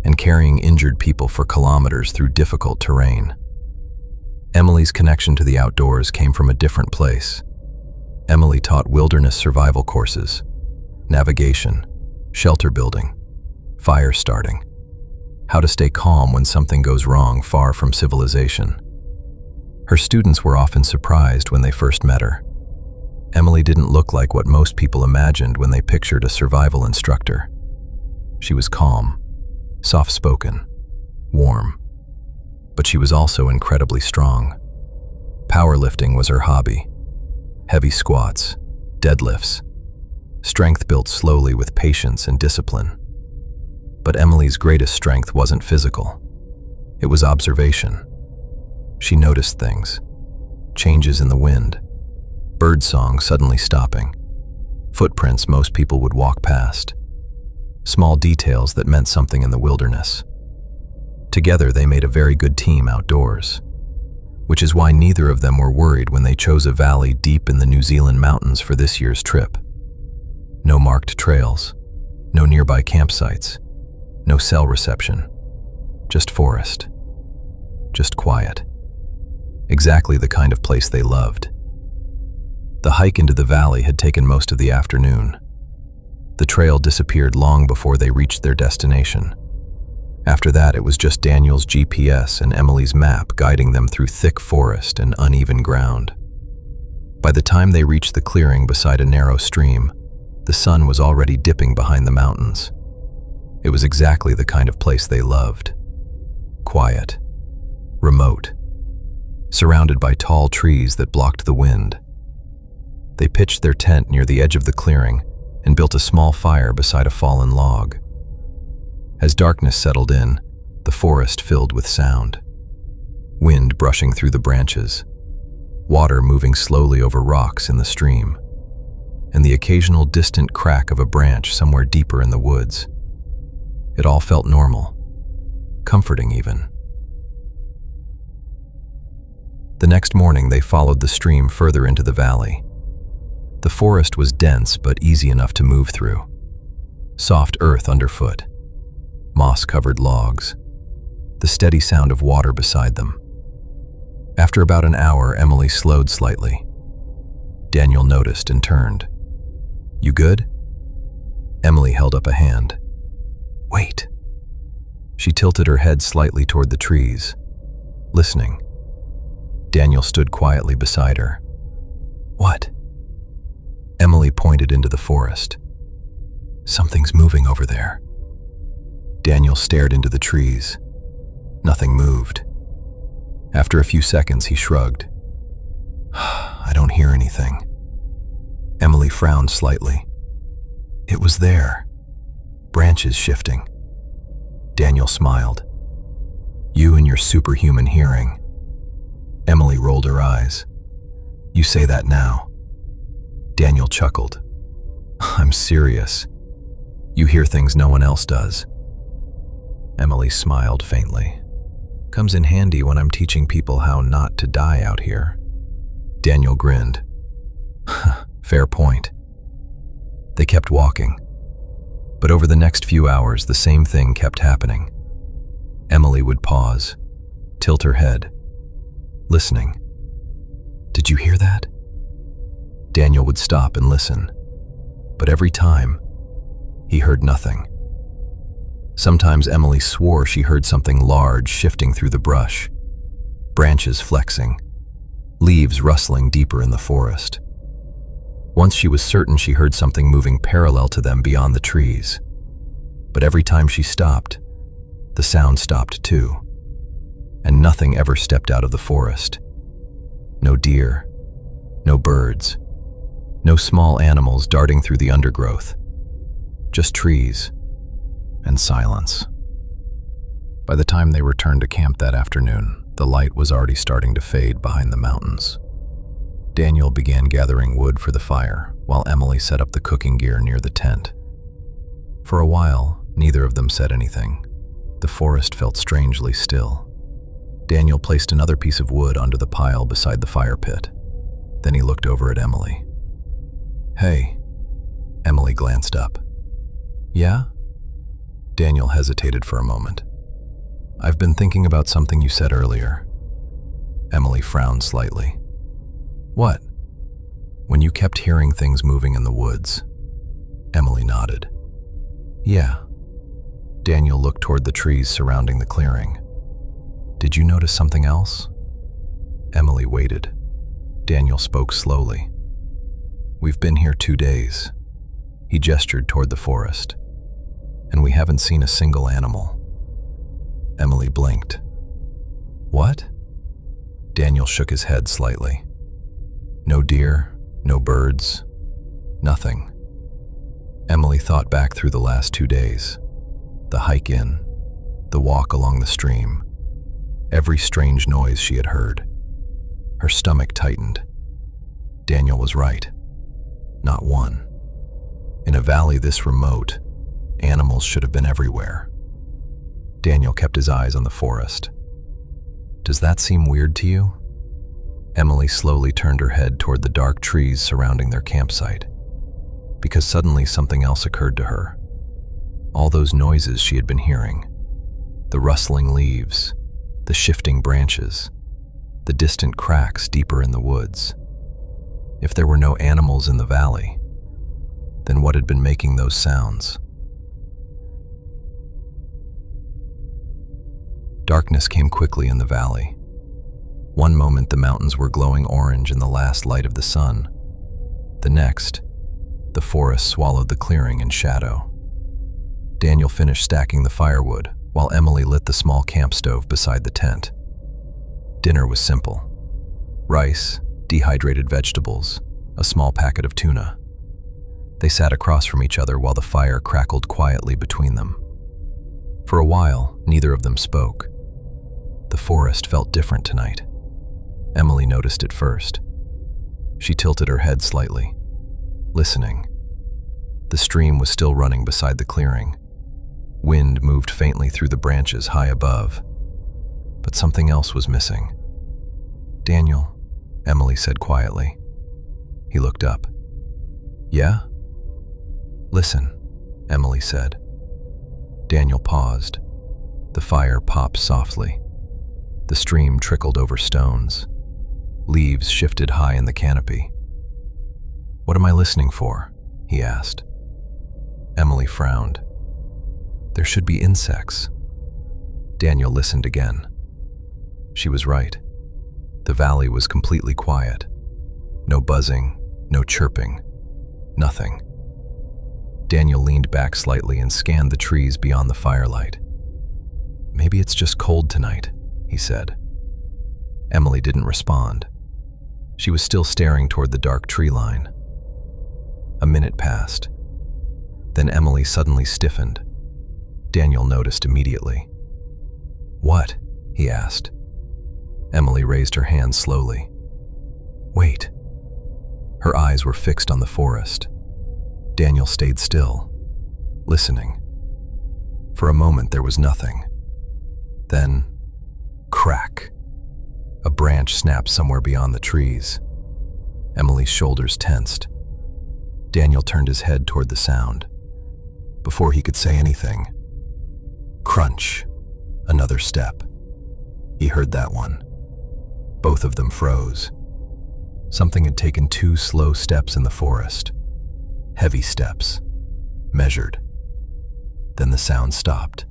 and carrying injured people for kilometers through difficult terrain. Emily's connection to the outdoors came from a different place. Emily taught wilderness survival courses, navigation, shelter building, fire starting, how to stay calm when something goes wrong far from civilization. Her students were often surprised when they first met her. Emily didn't look like what most people imagined when they pictured a survival instructor. She was calm, soft-spoken, warm, but she was also incredibly strong. Powerlifting was her hobby. Heavy squats, deadlifts, strength built slowly with patience and discipline. But Emily's greatest strength wasn't physical. It was observation. She noticed things, changes in the wind, birdsong suddenly stopping, footprints most people would walk past, small details that meant something in the wilderness. Together they made a very good team outdoors, which is why neither of them were worried when they chose a valley deep in the New Zealand mountains for this year's trip. No marked trails, no nearby campsites, no cell reception, just forest, just quiet. Exactly the kind of place they loved. The hike into the valley had taken most of the afternoon. The trail disappeared long before they reached their destination. After that, it was just Daniel's GPS and Emily's map guiding them through thick forest and uneven ground. By the time they reached the clearing beside a narrow stream, the sun was already dipping behind the mountains. It was exactly the kind of place they loved. Quiet, remote, surrounded by tall trees that blocked the wind. They pitched their tent near the edge of the clearing and built a small fire beside a fallen log. As darkness settled in, the forest filled with sound. Wind brushing through the branches, water moving slowly over rocks in the stream, and the occasional distant crack of a branch somewhere deeper in the woods. It all felt normal, comforting even. The next morning they followed the stream further into the valley. The forest was dense but easy enough to move through. Soft earth underfoot, moss-covered logs, the steady sound of water beside them. After about an hour, Emily slowed slightly. Daniel noticed and turned. "You good?" Emily held up a hand. "Wait." She tilted her head slightly toward the trees, listening. Daniel stood quietly beside her. "What?" Emily pointed into the forest. "Something's moving over there." Daniel stared into the trees. Nothing moved. After a few seconds, he shrugged. I don't hear anything. Emily frowned slightly. It was there. Branches shifting. Daniel smiled. You and your superhuman hearing. Emily rolled her eyes. You say that now. Daniel chuckled. I'm serious. You hear things no one else does. Emily smiled faintly. Comes in handy when I'm teaching people how not to die out here. Daniel grinned. Fair point. They kept walking. But over the next few hours, the same thing kept happening. Emily would pause, tilt her head, listening. Did you hear that? Daniel would stop and listen, but every time, he heard nothing. Sometimes Emily swore she heard something large shifting through the brush, branches flexing, leaves rustling deeper in the forest. Once she was certain she heard something moving parallel to them beyond the trees. But every time she stopped, the sound stopped too, and nothing ever stepped out of the forest. No deer, no birds, no small animals darting through the undergrowth, just trees and silence. By the time they returned to camp that afternoon, the light was already starting to fade behind the mountains. Daniel began gathering wood for the fire, while Emily set up the cooking gear near the tent. For a while, neither of them said anything. The forest felt strangely still. Daniel placed another piece of wood onto the pile beside the fire pit. Then he looked over at Emily. Hey. Emily glanced up. Yeah? Daniel hesitated for a moment. I've been thinking about something you said earlier. Emily frowned slightly. What? When you kept hearing things moving in the woods. Emily nodded. Yeah. Daniel looked toward the trees surrounding the clearing. Did you notice something else? Emily waited. Daniel spoke slowly. We've been here 2 days. He gestured toward the forest. And we haven't seen a single animal. Emily blinked. What? Daniel shook his head slightly. No deer, no birds, nothing. Emily thought back through the last 2 days. The hike in, the walk along the stream, every strange noise she had heard. Her stomach tightened. Daniel was right. Not one. In a valley this remote, animals should have been everywhere. Daniel kept his eyes on the forest. Does that seem weird to you? Emily slowly turned her head toward the dark trees surrounding their campsite, because suddenly something else occurred to her. All those noises she had been hearing, the rustling leaves, the shifting branches, the distant cracks deeper in the woods. If there were no animals in the valley, then what had been making those sounds? Darkness came quickly in the valley. One moment the mountains were glowing orange in the last light of the sun. The next, the forest swallowed the clearing in shadow. Daniel finished stacking the firewood, while Emily lit the small camp stove beside the tent. Dinner was simple. Rice, dehydrated vegetables, a small packet of tuna. They sat across from each other while the fire crackled quietly between them. For a while, neither of them spoke. The forest felt different tonight. Emily noticed it first. She tilted her head slightly, listening. The stream was still running beside the clearing. Wind moved faintly through the branches high above, but something else was missing. Daniel, Emily said quietly. He looked up. Yeah? Listen, Emily said. Daniel paused. The fire popped softly. The stream trickled over stones. Leaves shifted high in the canopy. What am I listening for? He asked. Emily frowned. There should be insects. Daniel listened again. She was right. The valley was completely quiet. No buzzing, no chirping, nothing. Daniel leaned back slightly and scanned the trees beyond the firelight. Maybe it's just cold tonight, he said. Emily didn't respond. She was still staring toward the dark tree line. A minute passed. Then Emily suddenly stiffened. Daniel noticed immediately. "What?" he asked. Emily raised her hand slowly. "Wait." Her eyes were fixed on the forest. Daniel stayed still, listening. For a moment there was nothing. Then, crack. A branch snapped somewhere beyond the trees. Emily's shoulders tensed. Daniel turned his head toward the sound. Before he could say anything, crunch, another step. He heard that one. Both of them froze. Something had taken 2 slow steps in the forest. Heavy steps, measured. Then the sound stopped.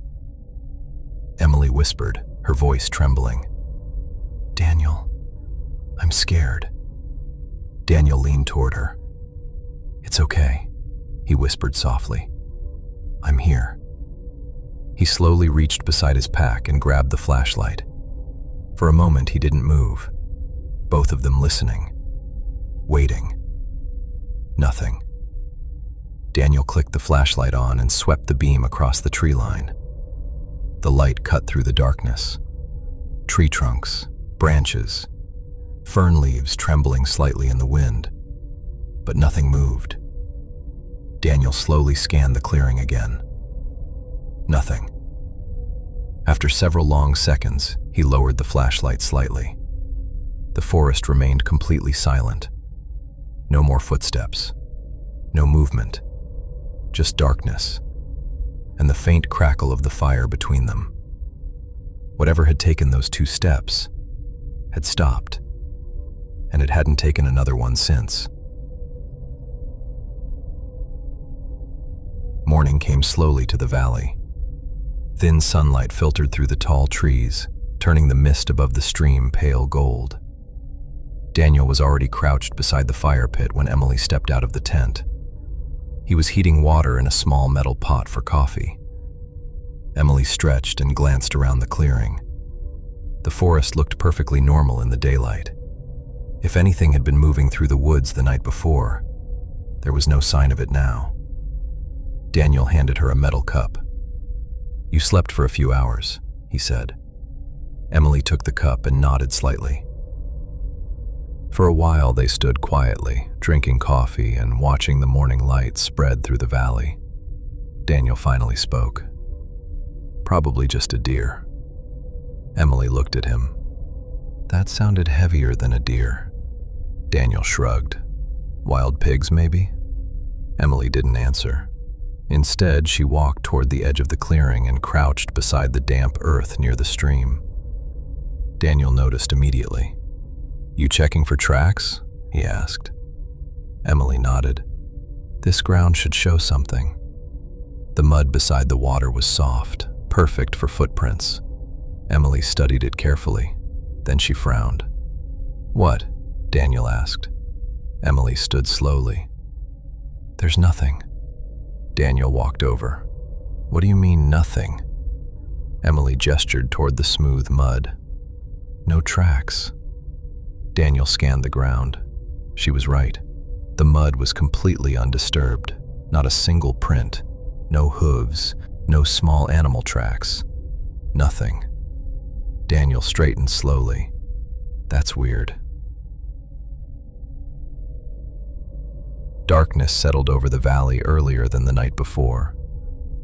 Emily whispered, her voice trembling. "Daniel, I'm scared." Daniel leaned toward her. "It's okay," he whispered softly. "I'm here." He slowly reached beside his pack and grabbed the flashlight. For a moment he didn't move, both of them listening, waiting. Nothing. Daniel clicked the flashlight on and swept the beam across the tree line. The light cut through the darkness. Tree trunks, branches, fern leaves trembling slightly in the wind, but nothing moved. Daniel slowly scanned the clearing again. Nothing. After several long seconds, he lowered the flashlight slightly. The forest remained completely silent. No more footsteps. No movement. Just darkness, and the faint crackle of the fire between them. Whatever had taken those 2 steps had stopped, and it hadn't taken another one since. Morning came slowly to the valley. Thin sunlight filtered through the tall trees, turning the mist above the stream pale gold. Daniel was already crouched beside the fire pit when Emily stepped out of the tent. He was heating water in a small metal pot for coffee. Emily stretched and glanced around the clearing. The forest looked perfectly normal in the daylight. If anything had been moving through the woods the night before, there was no sign of it now. Daniel handed her a metal cup. "You slept for a few hours," he said. Emily took the cup and nodded slightly. For a while they stood quietly, drinking coffee and watching the morning light spread through the valley. Daniel finally spoke. "Probably just a deer." Emily looked at him. "That sounded heavier than a deer." Daniel shrugged. "Wild pigs, maybe?" Emily didn't answer. Instead, she walked toward the edge of the clearing and crouched beside the damp earth near the stream. Daniel noticed immediately. "You checking for tracks?" he asked. Emily nodded. "This ground should show something." The mud beside the water was soft, perfect for footprints. Emily studied it carefully. Then she frowned. "What?" Daniel asked. Emily stood slowly. "There's nothing." Daniel walked over. "What do you mean, nothing?" Emily gestured toward the smooth mud. "No tracks." Daniel scanned the ground. She was right. The mud was completely undisturbed. Not a single print. No hooves. No small animal tracks. Nothing. Daniel straightened slowly. "That's weird." Darkness settled over the valley earlier than the night before.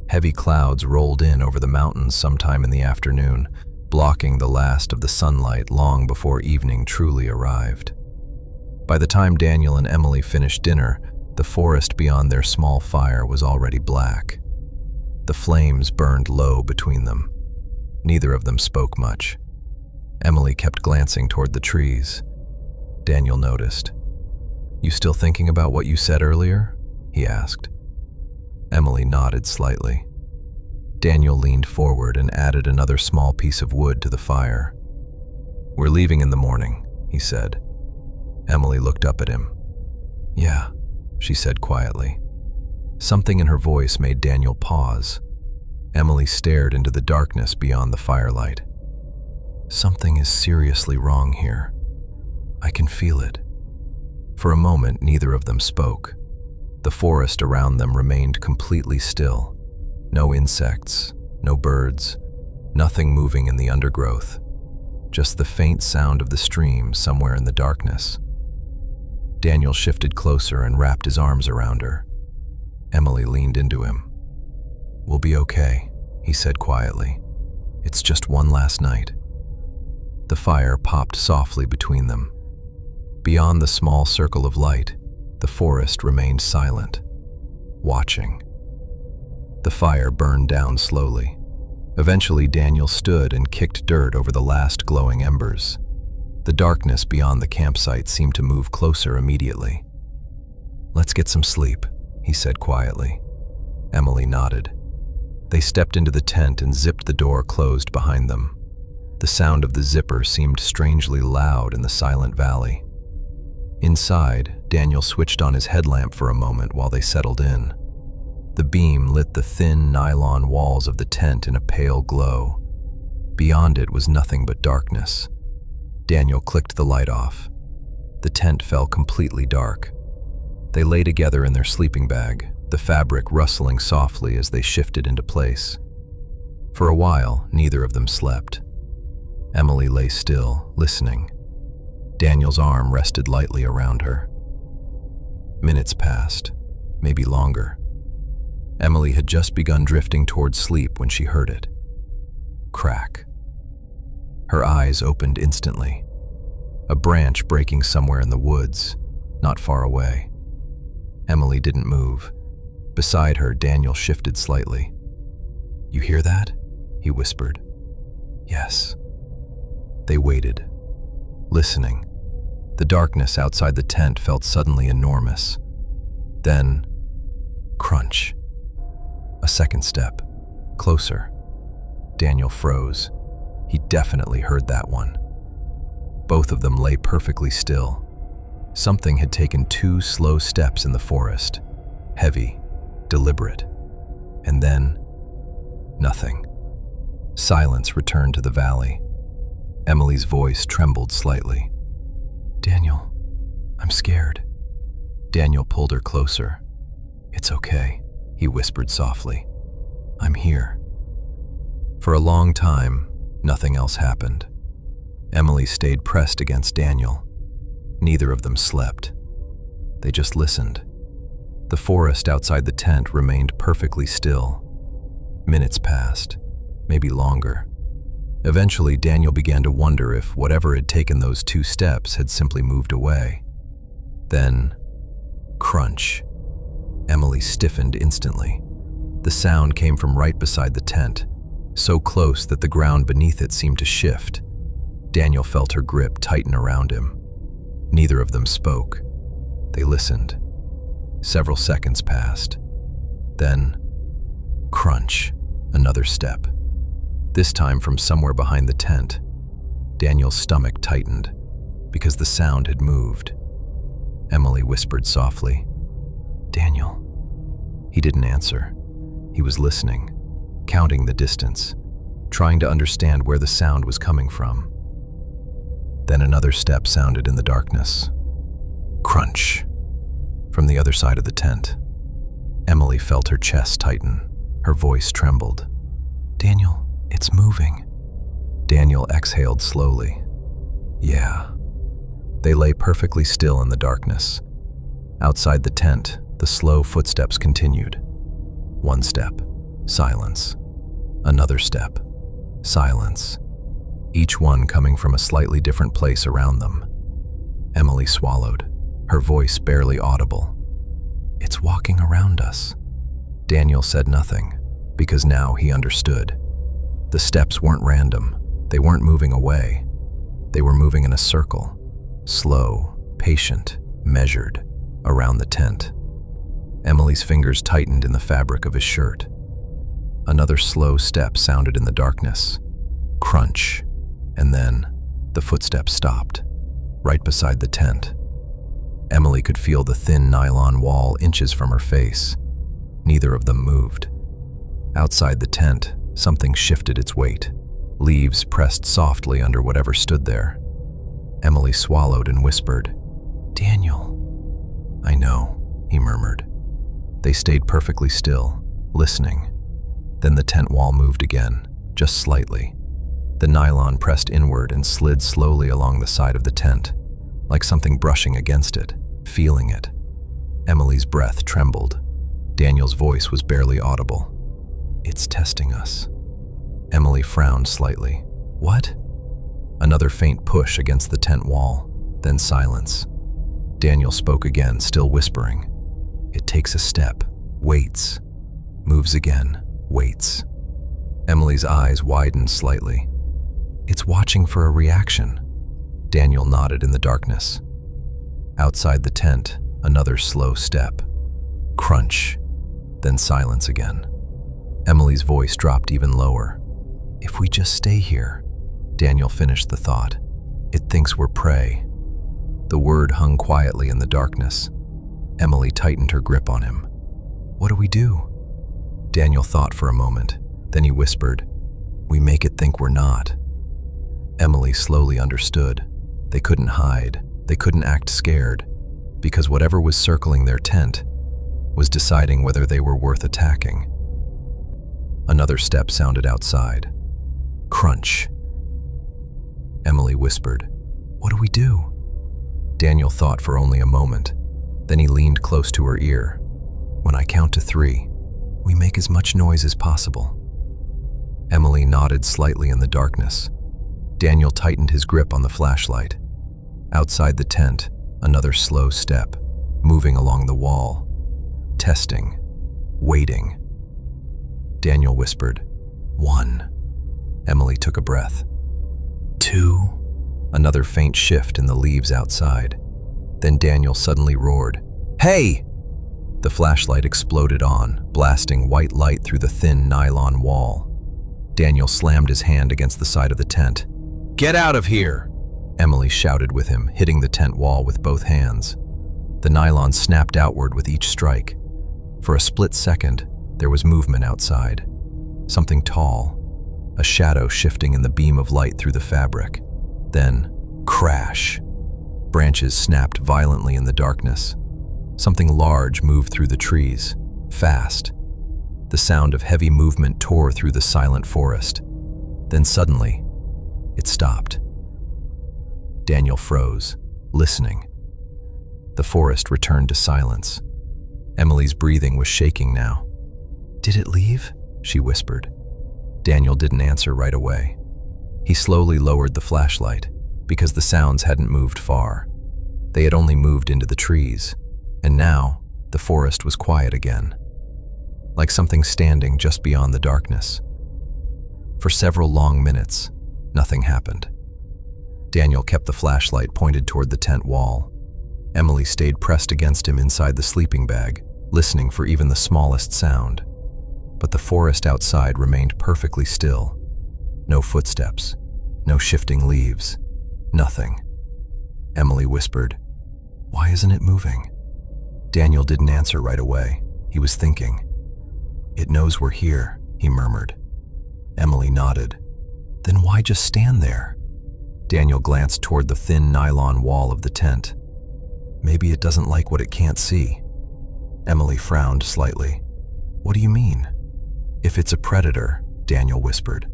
Heavy clouds rolled in over the mountains sometime in the afternoon, blocking the last of the sunlight long before evening truly arrived. By the time Daniel and Emily finished dinner, the forest beyond their small fire was already black. The flames burned low between them. Neither of them spoke much. Emily kept glancing toward the trees. Daniel noticed. "You still thinking about what you said earlier?" he asked. Emily nodded slightly. Daniel leaned forward and added another small piece of wood to the fire. "We're leaving in the morning," he said. Emily looked up at him. "Yeah," she said quietly. Something in her voice made Daniel pause. Emily stared into the darkness beyond the firelight. "Something is seriously wrong here. I can feel it." For a moment, neither of them spoke. The forest around them remained completely still. No insects, no birds, nothing moving in the undergrowth. Just the faint sound of the stream somewhere in the darkness. Daniel shifted closer and wrapped his arms around her. Emily leaned into him. "We'll be okay," he said quietly. "It's just one last night." The fire popped softly between them. Beyond the small circle of light, the forest remained silent, watching. The fire burned down slowly. Eventually, Daniel stood and kicked dirt over the last glowing embers. The darkness beyond the campsite seemed to move closer immediately. "Let's get some sleep," he said quietly. Emily nodded. They stepped into the tent and zipped the door closed behind them. The sound of the zipper seemed strangely loud in the silent valley. Inside, Daniel switched on his headlamp for a moment while they settled in. The beam lit the thin nylon walls of the tent in a pale glow. Beyond it was nothing but darkness. Daniel clicked the light off. The tent fell completely dark. They lay together in their sleeping bag, the fabric rustling softly as they shifted into place. For a while, neither of them slept. Emily lay still, listening. Daniel's arm rested lightly around her. Minutes passed, maybe longer. Emily had just begun drifting towards sleep when she heard it. Crack. Her eyes opened instantly. A branch breaking somewhere in the woods, not far away. Emily didn't move. Beside her, Daniel shifted slightly. "You hear that?" he whispered. "Yes." They waited, listening. The darkness outside the tent felt suddenly enormous. Then, crunch. A second step, closer. Daniel froze. He definitely heard that one. Both of them lay perfectly still. Something had taken 2 slow steps in the forest, heavy, deliberate. And then, nothing. Silence returned to the valley. Emily's voice trembled slightly. "Daniel, I'm scared." Daniel pulled her closer. "It's okay," he whispered softly. "I'm here." For a long time, nothing else happened. Emily stayed pressed against Daniel. Neither of them slept. They just listened. The forest outside the tent remained perfectly still. Minutes passed, maybe longer. Eventually, Daniel began to wonder if whatever had taken those 2 steps had simply moved away. Then, crunch. Emily stiffened instantly. The sound came from right beside the tent, so close that the ground beneath it seemed to shift. Daniel felt her grip tighten around him. Neither of them spoke. They listened. Several seconds passed. Then, crunch, another step. This time from somewhere behind the tent. Daniel's stomach tightened, because the sound had moved. Emily whispered softly, "Daniel." He didn't answer. He was listening, counting the distance, trying to understand where the sound was coming from. Then another step sounded in the darkness. Crunch. From the other side of the tent. Emily felt her chest tighten. Her voice trembled. "Daniel, it's moving." Daniel exhaled slowly. "Yeah." They lay perfectly still in the darkness. Outside the tent, the slow footsteps continued. One step, silence. Another step, silence. Each one coming from a slightly different place around them. Emily swallowed, her voice barely audible. "It's walking around us." Daniel said nothing, because now he understood. The steps weren't random. They weren't moving away. They were moving in a circle, slow, patient, measured, around the tent. Emily's fingers tightened in the fabric of his shirt. Another slow step sounded in the darkness. Crunch. And then, the footsteps stopped, right beside the tent. Emily could feel the thin nylon wall inches from her face. Neither of them moved. Outside the tent, something shifted its weight. Leaves pressed softly under whatever stood there. Emily swallowed and whispered, "Daniel." "I know," he murmured. They stayed perfectly still, listening. Then the tent wall moved again, just slightly. The nylon pressed inward and slid slowly along the side of the tent, like something brushing against it, feeling it. Emily's breath trembled. Daniel's voice was barely audible. "It's testing us." Emily frowned slightly. "What?" Another faint push against the tent wall, then silence. Daniel spoke again, still whispering. "It takes a step, waits, moves again, waits." Emily's eyes widened slightly. "It's watching for a reaction." Daniel nodded in the darkness. Outside the tent, another slow step. Crunch, then silence again. Emily's voice dropped even lower. "If we just stay here," Daniel finished the thought, "it thinks we're prey." The word hung quietly in the darkness. Emily tightened her grip on him. "What do we do?" Daniel thought for a moment. Then he whispered, "We make it think we're not." Emily slowly understood. They couldn't hide. They couldn't act scared, because whatever was circling their tent was deciding whether they were worth attacking. Another step sounded outside. Crunch. Emily whispered, "What do we do?" Daniel thought for only a moment. Then he leaned close to her ear. "When I count to 3, we make as much noise as possible." Emily nodded slightly in the darkness. Daniel tightened his grip on the flashlight. Outside the tent, another slow step, moving along the wall. Testing. Waiting. Daniel whispered, "1." Emily took a breath. 2. Another faint shift in the leaves outside. Then Daniel suddenly roared, "Hey!" The flashlight exploded on, blasting white light through the thin nylon wall. Daniel slammed his hand against the side of the tent. "Get out of here!" Emily shouted with him, hitting the tent wall with both hands. The nylon snapped outward with each strike. For a split second, there was movement outside. Something tall, a shadow shifting in the beam of light through the fabric. Then, crash. Branches snapped violently in the darkness. Something large moved through the trees, fast. The sound of heavy movement tore through the silent forest. Then suddenly, it stopped. Daniel froze, listening. The forest returned to silence. Emily's breathing was shaking now. "Did it leave?" she whispered. Daniel didn't answer right away. He slowly lowered the flashlight, because the sounds hadn't moved far. They had only moved into the trees, and now the forest was quiet again, like something standing just beyond the darkness. For several long minutes, nothing happened. Daniel kept the flashlight pointed toward the tent wall. Emily stayed pressed against him inside the sleeping bag, listening for even the smallest sound. But the forest outside remained perfectly still. No footsteps, no shifting leaves, nothing. Emily whispered, "Why isn't it moving?" Daniel didn't answer right away. He was thinking. "It knows we're here," he murmured. Emily nodded. "Then why just stand there?" Daniel glanced toward the thin nylon wall of the tent. "Maybe it doesn't like what it can't see." Emily frowned slightly. "What do you mean?" "If it's a predator," Daniel whispered,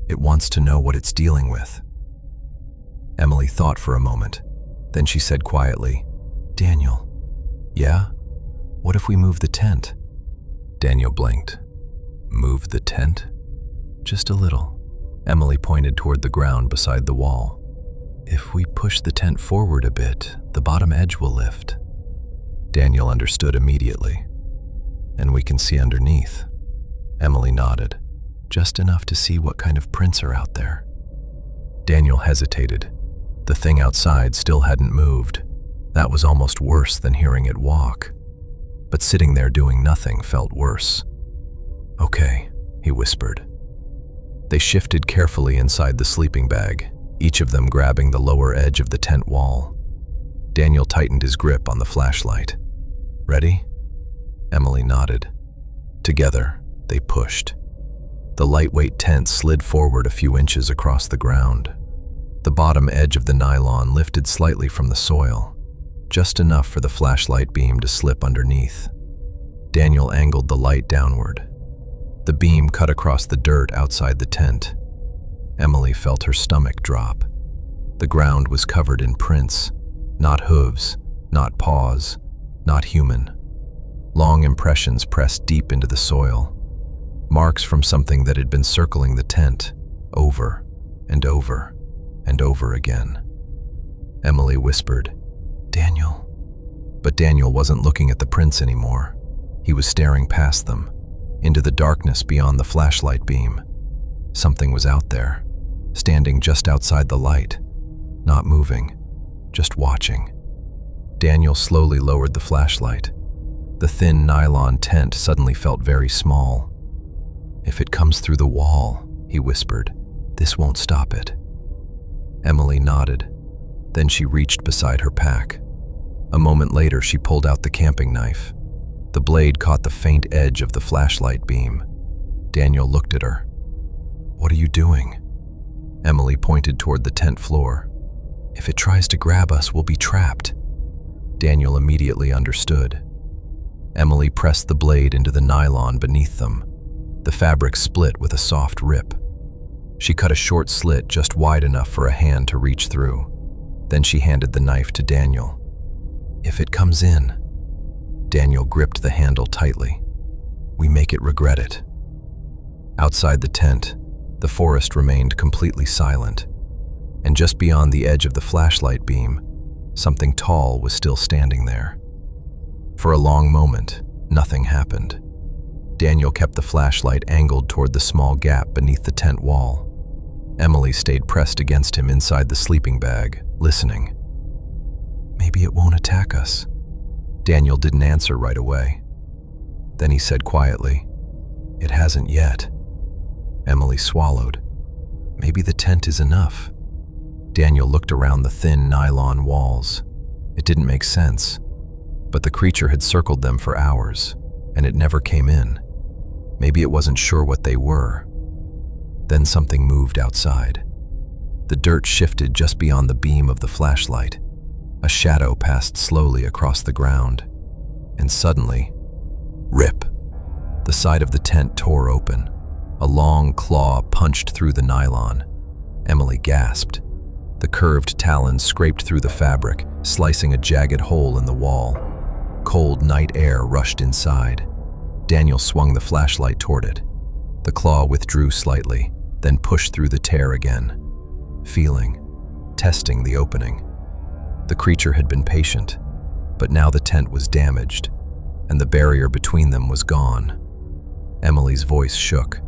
"it wants to know what it's dealing with." Emily thought for a moment. Then she said quietly, "Daniel." "Yeah? What if we move the tent?" Daniel blinked. "Move the tent?" "Just a little." Emily pointed toward the ground beside the wall. "If we push the tent forward a bit, the bottom edge will lift." Daniel understood immediately. "And we can see underneath." Emily nodded, just enough to see what kind of prints are out there. Daniel hesitated. The thing outside still hadn't moved. That was almost worse than hearing it walk. But sitting there doing nothing felt worse. "Okay," he whispered. They shifted carefully inside the sleeping bag, each of them grabbing the lower edge of the tent wall. Daniel tightened his grip on the flashlight. "Ready?" Emily nodded. Together, they pushed. The lightweight tent slid forward a few inches across the ground. The bottom edge of the nylon lifted slightly from the soil. just enough for the flashlight beam to slip underneath. Daniel angled the light downward. The beam cut across the dirt outside the tent. Emily felt her stomach drop. The ground was covered in prints, not hooves, not paws, not human. Long impressions pressed deep into the soil, marks from something that had been circling the tent over and over and over again. Emily whispered, "Daniel." But Daniel wasn't looking at the prints anymore. He was staring past them, into the darkness beyond the flashlight beam. Something was out there, standing just outside the light, not moving, just watching. Daniel slowly lowered the flashlight. The thin nylon tent suddenly felt very small. "If it comes through the wall," he whispered, "this won't stop it." Emily nodded. Then she reached beside her pack. A moment later, she pulled out the camping knife. The blade caught the faint edge of the flashlight beam. Daniel looked at her. "What are you doing?" Emily pointed toward the tent floor. "If it tries to grab us, we'll be trapped." Daniel immediately understood. Emily pressed the blade into the nylon beneath them. The fabric split with a soft rip. She cut a short slit just wide enough for a hand to reach through. Then she handed the knife to Daniel. "If it comes in." Daniel gripped the handle tightly. "We make it regret it." Outside the tent, the forest remained completely silent, and just beyond the edge of the flashlight beam, something tall was still standing there. For a long moment, nothing happened. Daniel kept the flashlight angled toward the small gap beneath the tent wall. Emily stayed pressed against him inside the sleeping bag, listening. "Maybe it won't attack us." Daniel didn't answer right away. Then he said quietly, "It hasn't yet." Emily swallowed. Maybe the tent is enough. Daniel looked around the thin nylon walls. It didn't make sense, but the creature had circled them for hours, and it never came in. Maybe it wasn't sure what they were. Then something moved outside. The dirt shifted just beyond the beam of the flashlight. A shadow passed slowly across the ground, and suddenly, rip! The side of the tent tore open. A long claw punched through the nylon. Emily gasped. The curved talons scraped through the fabric, slicing a jagged hole in the wall. Cold night air rushed inside. Daniel swung the flashlight toward it. The claw withdrew slightly, then pushed through the tear again, feeling, testing the opening. The creature had been patient, but now the tent was damaged, and the barrier between them was gone. Emily's voice shook.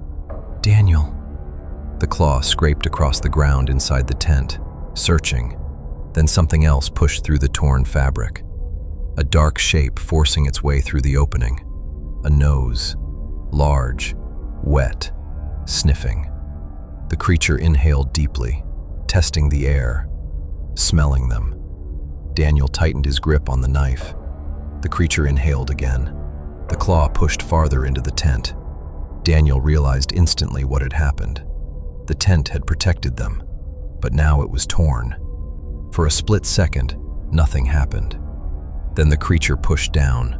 "Daniel." The claw scraped across the ground inside the tent, searching. Then something else pushed through the torn fabric. A dark shape forcing its way through the opening. A nose, large, wet, sniffing. The creature inhaled deeply, testing the air, smelling them. Daniel tightened his grip on the knife. The creature inhaled again. The claw pushed farther into the tent. Daniel realized instantly what had happened. The tent had protected them, but now it was torn. For a split second, nothing happened. Then the creature pushed down.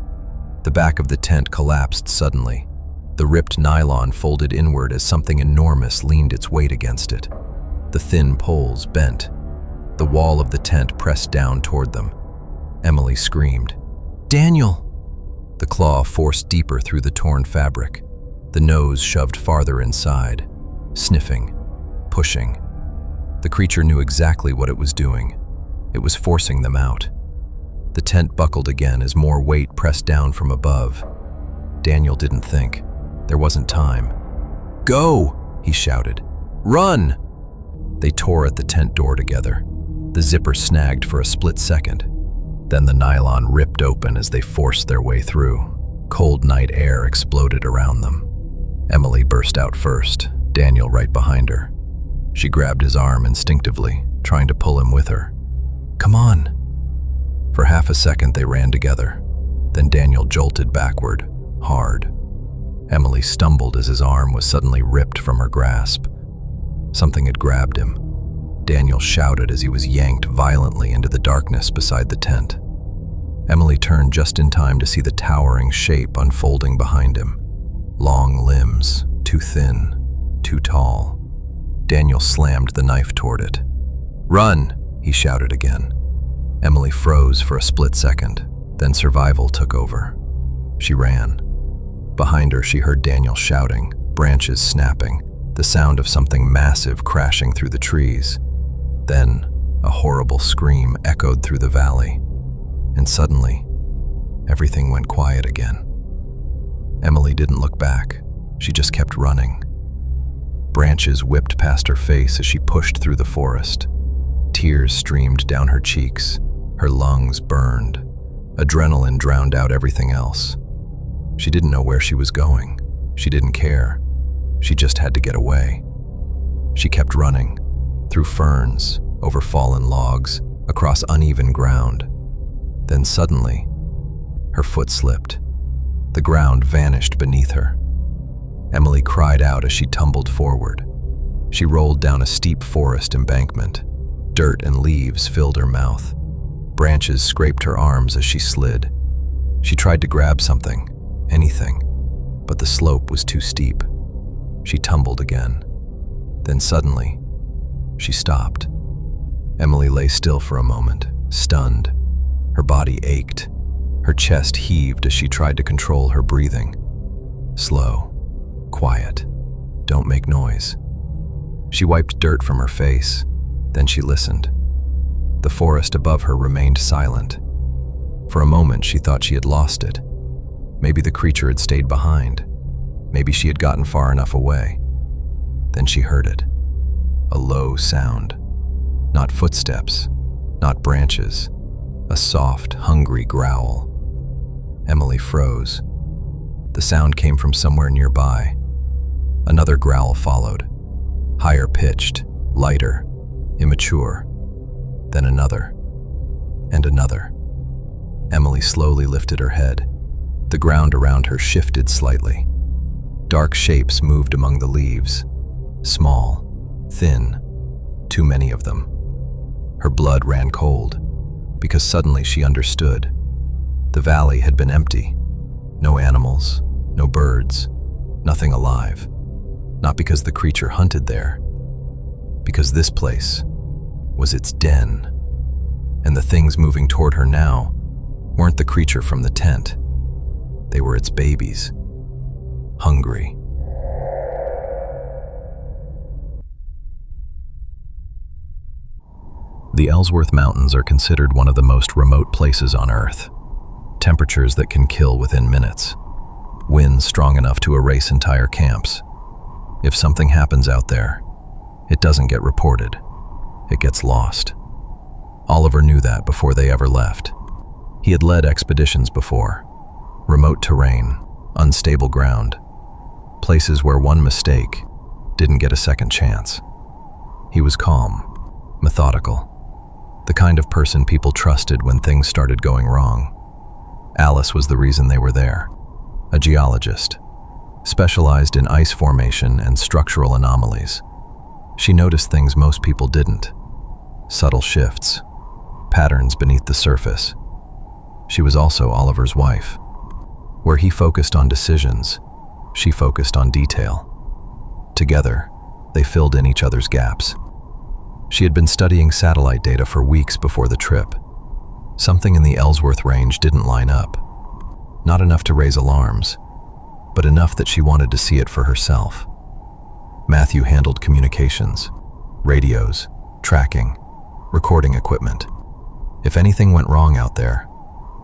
The back of the tent collapsed suddenly. The ripped nylon folded inward as something enormous leaned its weight against it. The thin poles bent. The wall of the tent pressed down toward them. Emily screamed, "Daniel!" The claw forced deeper through the torn fabric. The nose shoved farther inside, sniffing, pushing. The creature knew exactly what it was doing. It was forcing them out. The tent buckled again as more weight pressed down from above. Daniel didn't think. There wasn't time. "Go!" he shouted. "Run!" They tore at the tent door together. The zipper snagged for a split second. Then the nylon ripped open as they forced their way through. Cold night air exploded around them. Emily burst out first, Daniel right behind her. She grabbed his arm instinctively, trying to pull him with her. "Come on!" For half a second they ran together. Then Daniel jolted backward, hard. Emily stumbled as his arm was suddenly ripped from her grasp. Something had grabbed him. Daniel shouted as he was yanked violently into the darkness beside the tent. Emily turned just in time to see the towering shape unfolding behind him. Long limbs, too thin, too tall. Daniel slammed the knife toward it. "Run!" he shouted again. Emily froze for a split second, then survival took over. She ran. Behind her, she heard Daniel shouting, branches snapping, the sound of something massive crashing through the trees. Then, a horrible scream echoed through the valley, and suddenly, everything went quiet again. Emily didn't look back. She just kept running. Branches whipped past her face as she pushed through the forest. Tears streamed down her cheeks. Her lungs burned. Adrenaline drowned out everything else. She didn't know where she was going. She didn't care. She just had to get away. She kept running, through ferns, over fallen logs, across uneven ground. Then suddenly, her foot slipped. The ground vanished beneath her. Emily cried out as she tumbled forward. She rolled down a steep forest embankment. Dirt and leaves filled her mouth. Branches scraped her arms as she slid. She tried to grab something, anything, but the slope was too steep. She tumbled again. Then suddenly, she stopped. Emily lay still for a moment, stunned. Her body ached. Her chest heaved as she tried to control her breathing. Slow, quiet, don't make noise. She wiped dirt from her face, then she listened. The forest above her remained silent. For a moment, she thought she had lost it. Maybe the creature had stayed behind. Maybe she had gotten far enough away. Then she heard it. A low sound. Not footsteps, not branches. A soft, hungry growl. Emily froze. The sound came from somewhere nearby. Another growl followed. Higher pitched, lighter, immature. Then another. And another. Emily slowly lifted her head. The ground around her shifted slightly. Dark shapes moved among the leaves. Small, thin, too many of them. Her blood ran cold, because suddenly she understood. The valley had been empty. No animals, no birds, nothing alive. Not because the creature hunted there, because this place was its den. And the things moving toward her now weren't the creature from the tent. They were its babies, hungry. The Ellsworth Mountains are considered one of the most remote places on Earth. Temperatures that can kill within minutes. Winds strong enough to erase entire camps. If something happens out there, it doesn't get reported. It gets lost. Oliver knew that before they ever left. He had led expeditions before. Remote terrain, unstable ground. Places where one mistake didn't get a second chance. He was calm, methodical. The kind of person people trusted when things started going wrong. Alice was the reason they were there. A geologist, specialized in ice formation and structural anomalies. She noticed things most people didn't. Subtle shifts, patterns beneath the surface. She was also Oliver's wife. Where he focused on decisions, she focused on detail. Together, they filled in each other's gaps. She had been studying satellite data for weeks before the trip. Something in the Ellsworth Range didn't line up. Not enough to raise alarms, but enough that she wanted to see it for herself. Matthew handled communications, radios, tracking, recording equipment. If anything went wrong out there,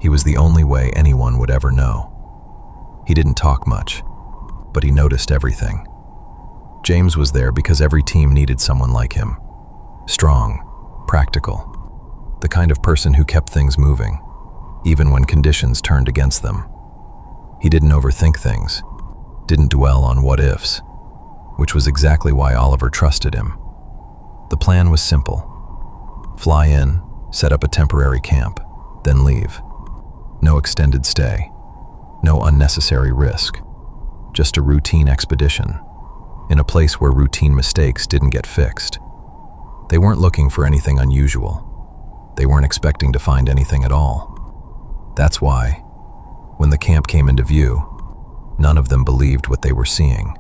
he was the only way anyone would ever know. He didn't talk much, but he noticed everything. James was there because every team needed someone like him. Strong, practical, the kind of person who kept things moving, even when conditions turned against them. He didn't overthink things, didn't dwell on what-ifs, which was exactly why Oliver trusted him. The plan was simple. Fly in, set up a temporary camp, then leave. No extended stay, no unnecessary risk, just a routine expedition, in a place where routine mistakes didn't get fixed. They weren't looking for anything unusual. They weren't expecting to find anything at all. That's why, when the camp came into view, none of them believed what they were seeing.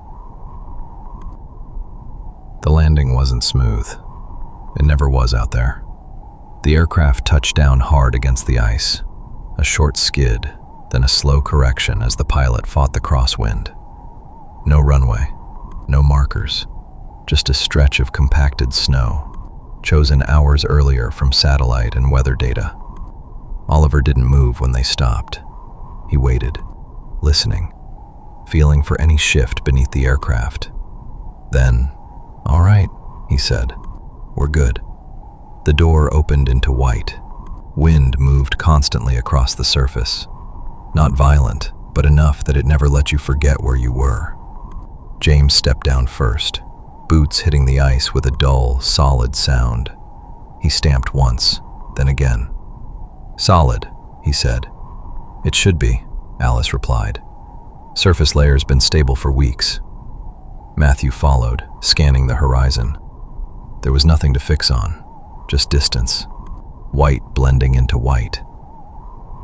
The landing wasn't smooth. It never was out there. The aircraft touched down hard against the ice, a short skid, then a slow correction as the pilot fought the crosswind. No runway, no markers, just a stretch of compacted snow, chosen hours earlier from satellite and weather data. Oliver didn't move when they stopped. He waited, listening, feeling for any shift beneath the aircraft. Then, "All right," he said. "We're good." The door opened into white. Wind moved constantly across the surface. Not violent, but enough that it never let you forget where you were. James stepped down first, boots hitting the ice with a dull, solid sound. He stamped once, then again. "Solid," he said. "It should be," Alice replied. "Surface layer's been stable for weeks." Matthew followed, scanning the horizon. There was nothing to fix on, just distance, white blending into white.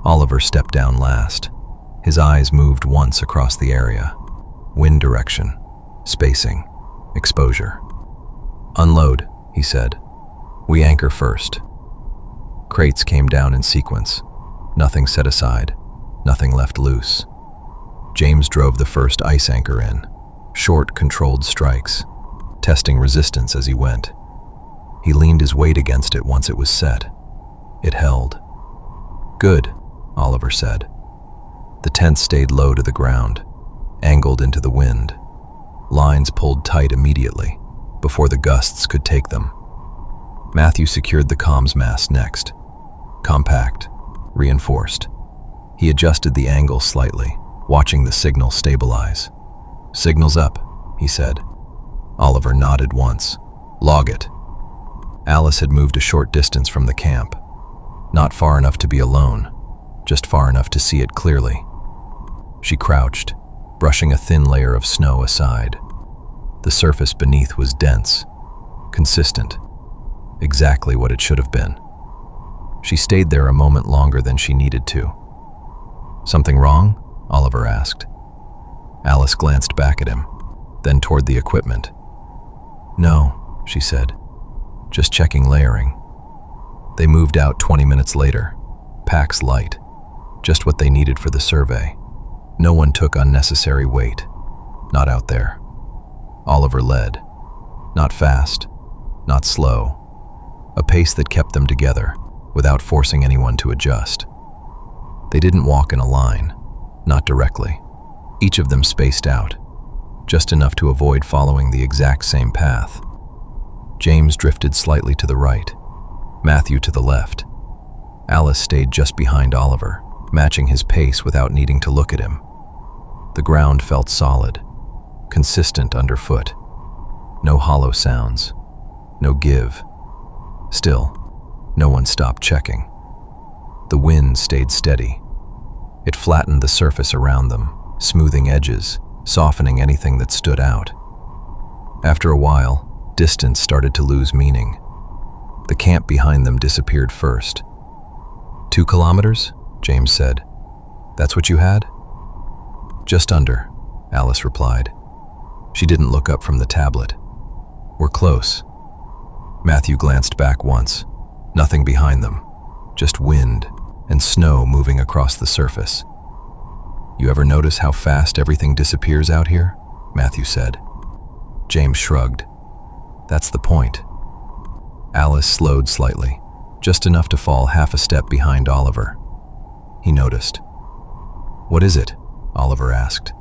Oliver stepped down last. His eyes moved once across the area. Wind direction, spacing, exposure. "Unload," he said. "We anchor first." Crates came down in sequence. Nothing set aside, nothing left loose. James drove the first ice anchor in, short, controlled strikes, testing resistance as he went. He leaned his weight against it once it was set. It held. "Good," Oliver said. The tent stayed low to the ground, angled into the wind. Lines pulled tight immediately, before the gusts could take them. Matthew secured the comms mast next. Compact, reinforced. He adjusted the angle slightly, watching the signal stabilize. "Signal's up," he said. Oliver nodded once. "Log it." Alice had moved a short distance from the camp. Not far enough to be alone, just far enough to see it clearly. She crouched, brushing a thin layer of snow aside. The surface beneath was dense, consistent, exactly what it should have been. She stayed there a moment longer than she needed to. "Something wrong?" Oliver asked. Alice glanced back at him, then toward the equipment. "No," she said. "Just checking layering." They moved out 20 minutes later, packs light, just what they needed for the survey. No one took unnecessary weight, not out there. Oliver led, not fast, not slow, a pace that kept them together without forcing anyone to adjust. They didn't walk in a line, not directly. Each of them spaced out, just enough to avoid following the exact same path. James drifted slightly to the right, Matthew to the left. Alice stayed just behind Oliver, matching his pace without needing to look at him. The ground felt solid, consistent underfoot. No hollow sounds, no give. Still, no one stopped checking. The wind stayed steady. It flattened the surface around them, smoothing edges, softening anything that stood out. After a while, distance started to lose meaning. The camp behind them disappeared first. 2 kilometers? James said. "That's what you had?" "Just under," Alice replied. She didn't look up from the tablet. "We're close." Matthew glanced back once. Nothing behind them, just wind and snow moving across the surface. "You ever notice how fast everything disappears out here?" Matthew said. James shrugged. "That's the point." Alice slowed slightly, just enough to fall half a step behind Oliver. He noticed. "What is it?" Oliver asked.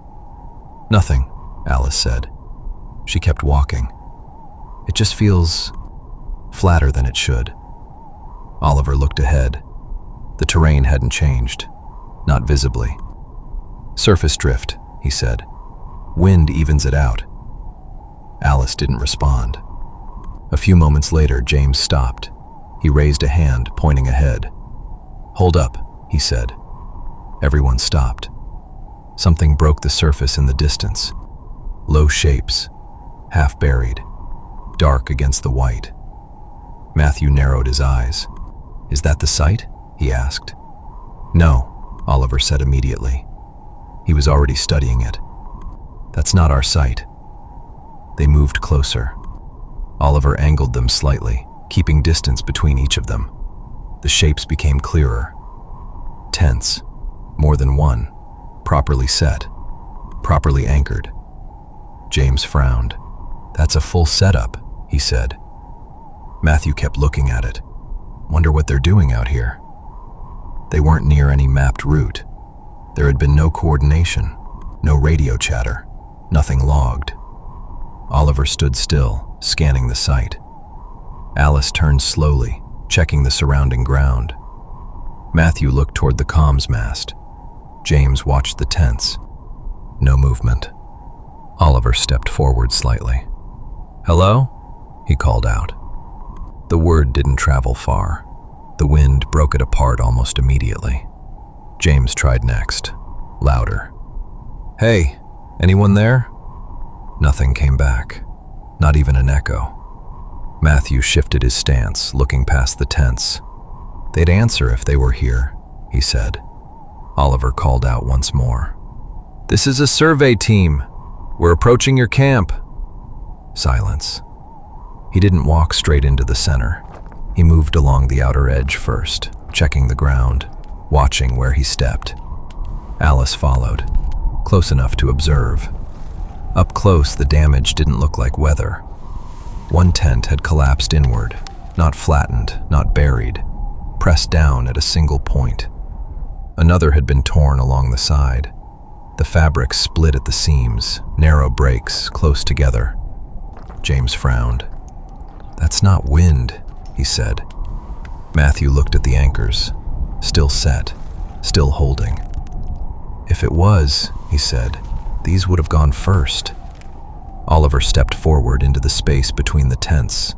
"Nothing," Alice said. She kept walking. "It just feels flatter than it should." Oliver looked ahead. The terrain hadn't changed, not visibly. "Surface drift," he said. "Wind evens it out." Alice didn't respond. A few moments later, James stopped. He raised a hand, pointing ahead. "Hold up," he said. Everyone stopped. Something broke the surface in the distance. Low shapes, half buried, dark against the white. Matthew narrowed his eyes. "Is that the site?" he asked. "No," Oliver said immediately. He was already studying it. That's not our site. They moved closer. Oliver angled them slightly, keeping distance between each of them. The shapes became clearer. Tents, more than one, properly set, properly anchored. James frowned. That's a full setup, he said. Matthew kept looking at it. Wonder what they're doing out here. They weren't near any mapped route. There had been no coordination, no radio chatter, nothing logged. Oliver stood still, scanning the site. Alice turned slowly, checking the surrounding ground. Matthew looked toward the comms mast. James watched the tents. No movement. Oliver stepped forward slightly. "Hello?" he called out. The word didn't travel far. The wind broke it apart almost immediately. James tried next, louder. "Hey, anyone there?" Nothing came back, not even an echo. Matthew shifted his stance, looking past the tents. "They'd answer if they were here," he said. Oliver called out once more. "This is a survey team. We're approaching your camp." Silence. He didn't walk straight into the center. He moved along the outer edge first, checking the ground, watching where he stepped. Alice followed, close enough to observe. Up close, the damage didn't look like weather. One tent had collapsed inward, not flattened, not buried, pressed down at a single point. Another had been torn along the side. The fabric split at the seams, narrow breaks close together. James frowned. "That's not wind," he said. Matthew looked at the anchors, still set, still holding. "If it was," he said, "these would have gone first." Oliver stepped forward into the space between the tents.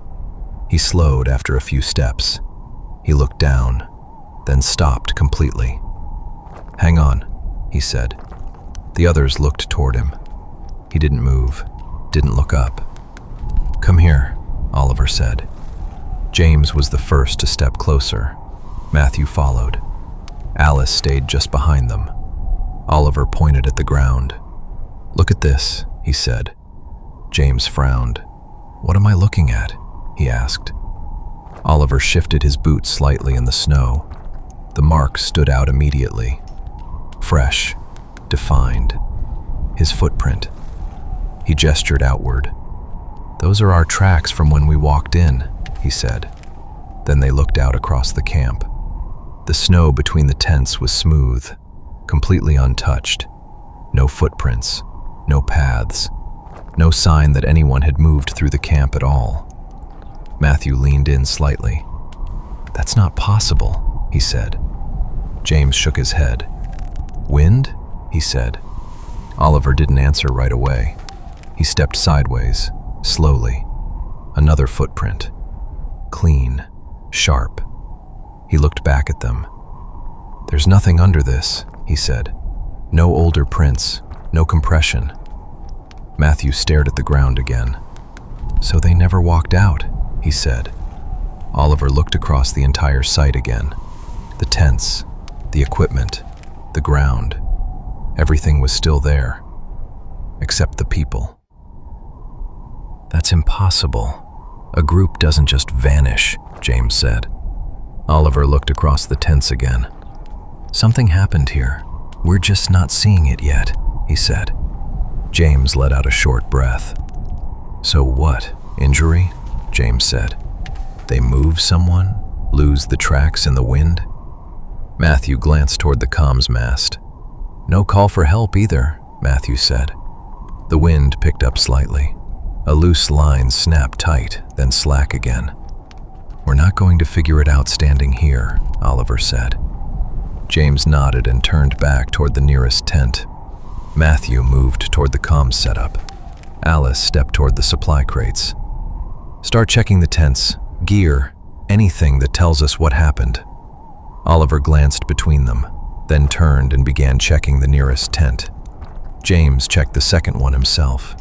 He slowed after a few steps. He looked down, then stopped completely. "Hang on," he said. The others looked toward him. He didn't move, didn't look up. "Come here," Oliver said. James was the first to step closer. Matthew followed. Alice stayed just behind them. Oliver pointed at the ground. "Look at this," he said. James frowned. "What am I looking at?" he asked. Oliver shifted his boot slightly in the snow. The mark stood out immediately. Fresh, defined. His footprint. He gestured outward. "Those are our tracks from when we walked in," he said. Then they looked out across the camp. The snow between the tents was smooth, completely untouched. No footprints, no paths, no sign that anyone had moved through the camp at all. Matthew leaned in slightly. "That's not possible," he said. James shook his head. "Wind?" he said. Oliver didn't answer right away. He stepped sideways, slowly. Another footprint. Clean, sharp. He looked back at them. "There's nothing under this," he said. "No older prints, no compression." Matthew stared at the ground again. "So they never walked out," he said. Oliver looked across the entire site again. The tents, the equipment, the ground. Everything was still there, except the people. "That's impossible. A group doesn't just vanish," James said. Oliver looked across the tents again. "Something happened here. We're just not seeing it yet," he said. James let out a short breath. "So what? Injury?" James said. "They move someone? Lose the tracks in the wind?" Matthew glanced toward the comms mast. "No call for help either," Matthew said. The wind picked up slightly. A loose line snapped tight, then slack again. "We're not going to figure it out standing here," Oliver said. James nodded and turned back toward the nearest tent. Matthew moved toward the comms setup. Alice stepped toward the supply crates. "Start checking the tents, gear, anything that tells us what happened." Oliver glanced between them, then turned and began checking the nearest tent. James checked the second one himself.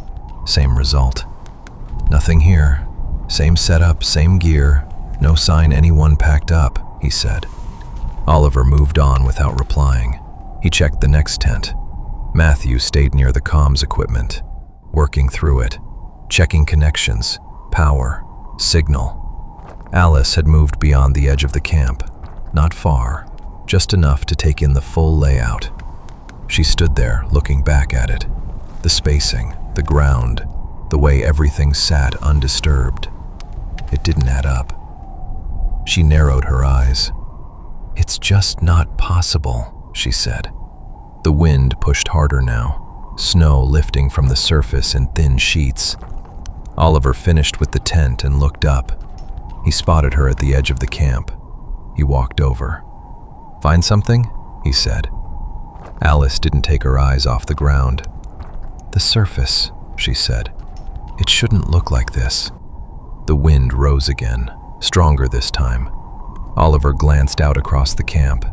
Same result. "Nothing here. Same setup, same gear. No sign anyone packed up," he said. Oliver moved on without replying. He checked the next tent. Matthew stayed near the comms equipment, working through it, checking connections, power, signal. Alice had moved beyond the edge of the camp, not far, just enough to take in the full layout. She stood there, looking back at it. The spacing, the ground, the way everything sat undisturbed. It didn't add up. She narrowed her eyes. "It's just not possible," she said. The wind pushed harder now, snow lifting from the surface in thin sheets. Oliver finished with the tent and looked up. He spotted her at the edge of the camp. He walked over. "Find something?" he said. Alice didn't take her eyes off the ground. "The surface," she said. "It shouldn't look like this." The wind rose again, stronger this time. Oliver glanced out across the camp.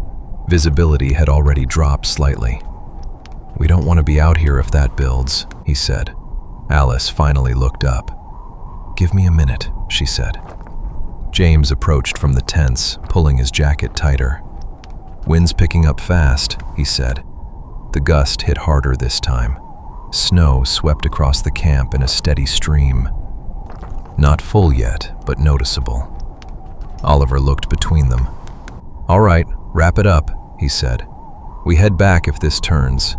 Visibility had already dropped slightly. "We don't want to be out here if that builds," he said. Alice finally looked up. "Give me a minute," she said. James approached from the tents, pulling his jacket tighter. "Wind's picking up fast," he said. The gust hit harder this time. Snow swept across the camp in a steady stream. Not full yet, but noticeable. Oliver looked between them. "All right, wrap it up," he said. "We head back if this turns."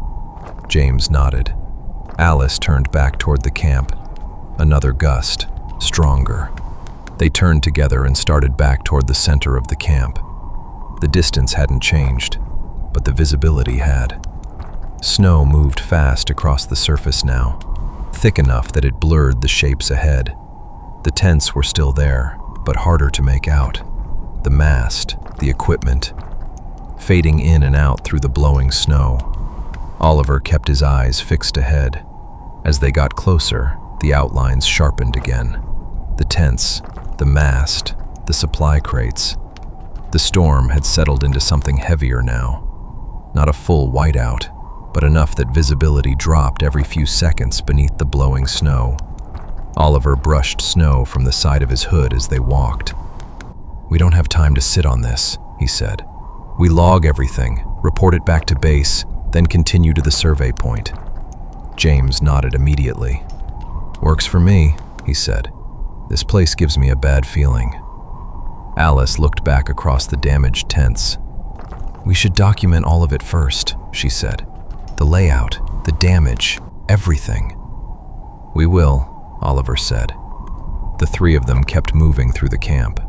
James nodded. Alice turned back toward the camp. Another gust, stronger. They turned together and started back toward the center of the camp. The distance hadn't changed, but the visibility had. Snow moved fast across the surface now, thick enough that it blurred the shapes ahead. The tents were still there, but harder to make out. The mast, the equipment, fading in and out through the blowing snow. Oliver kept his eyes fixed ahead. As they got closer, the outlines sharpened again. The tents, the mast, the supply crates. The storm had settled into something heavier now. Not a full whiteout, but enough that visibility dropped every few seconds beneath the blowing snow. Oliver brushed snow from the side of his hood as they walked. "We don't have time to sit on this," he said. "We log everything, report it back to base, then continue to the survey point." James nodded immediately. "Works for me," he said. "This place gives me a bad feeling." Alice looked back across the damaged tents. "We should document all of it first," she said. "The layout, the damage, everything." "We will," Oliver said. The three of them kept moving through the camp.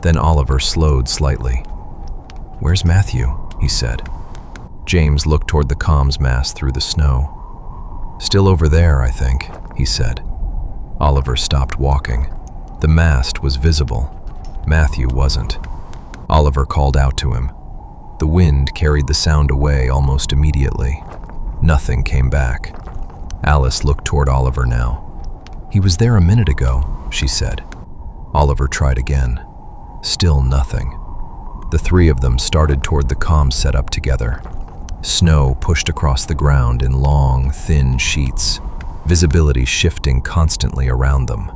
Then Oliver slowed slightly. "Where's Matthew?" he said. James looked toward the comms mast through the snow. "Still over there, I think," he said. Oliver stopped walking. The mast was visible. Matthew wasn't. Oliver called out to him. The wind carried the sound away almost immediately. Nothing came back. Alice looked toward Oliver now. "He was there a minute ago," she said. Oliver tried again. Still nothing. The three of them started toward the comm setup together. Snow pushed across the ground in long, thin sheets, visibility shifting constantly around them.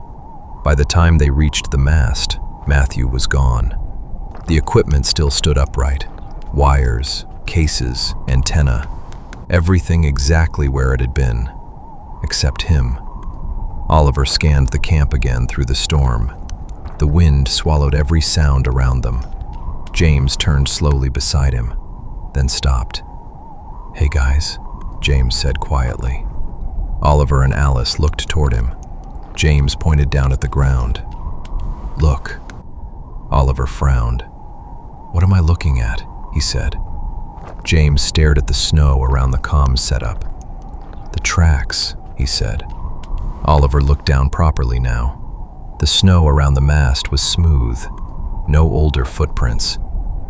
By the time they reached the mast, Matthew was gone. The equipment still stood upright. Wires, cases, antenna, everything exactly where it had been, except him. Oliver scanned the camp again through the storm. The wind swallowed every sound around them. James turned slowly beside him, then stopped. "Hey guys," James said quietly. Oliver and Alice looked toward him. James pointed down at the ground. "Look." Oliver frowned. "What am I looking at?" he said. James stared at the snow around the comms setup. "The tracks," he said. Oliver looked down properly now. The snow around the mast was smooth. No older footprints.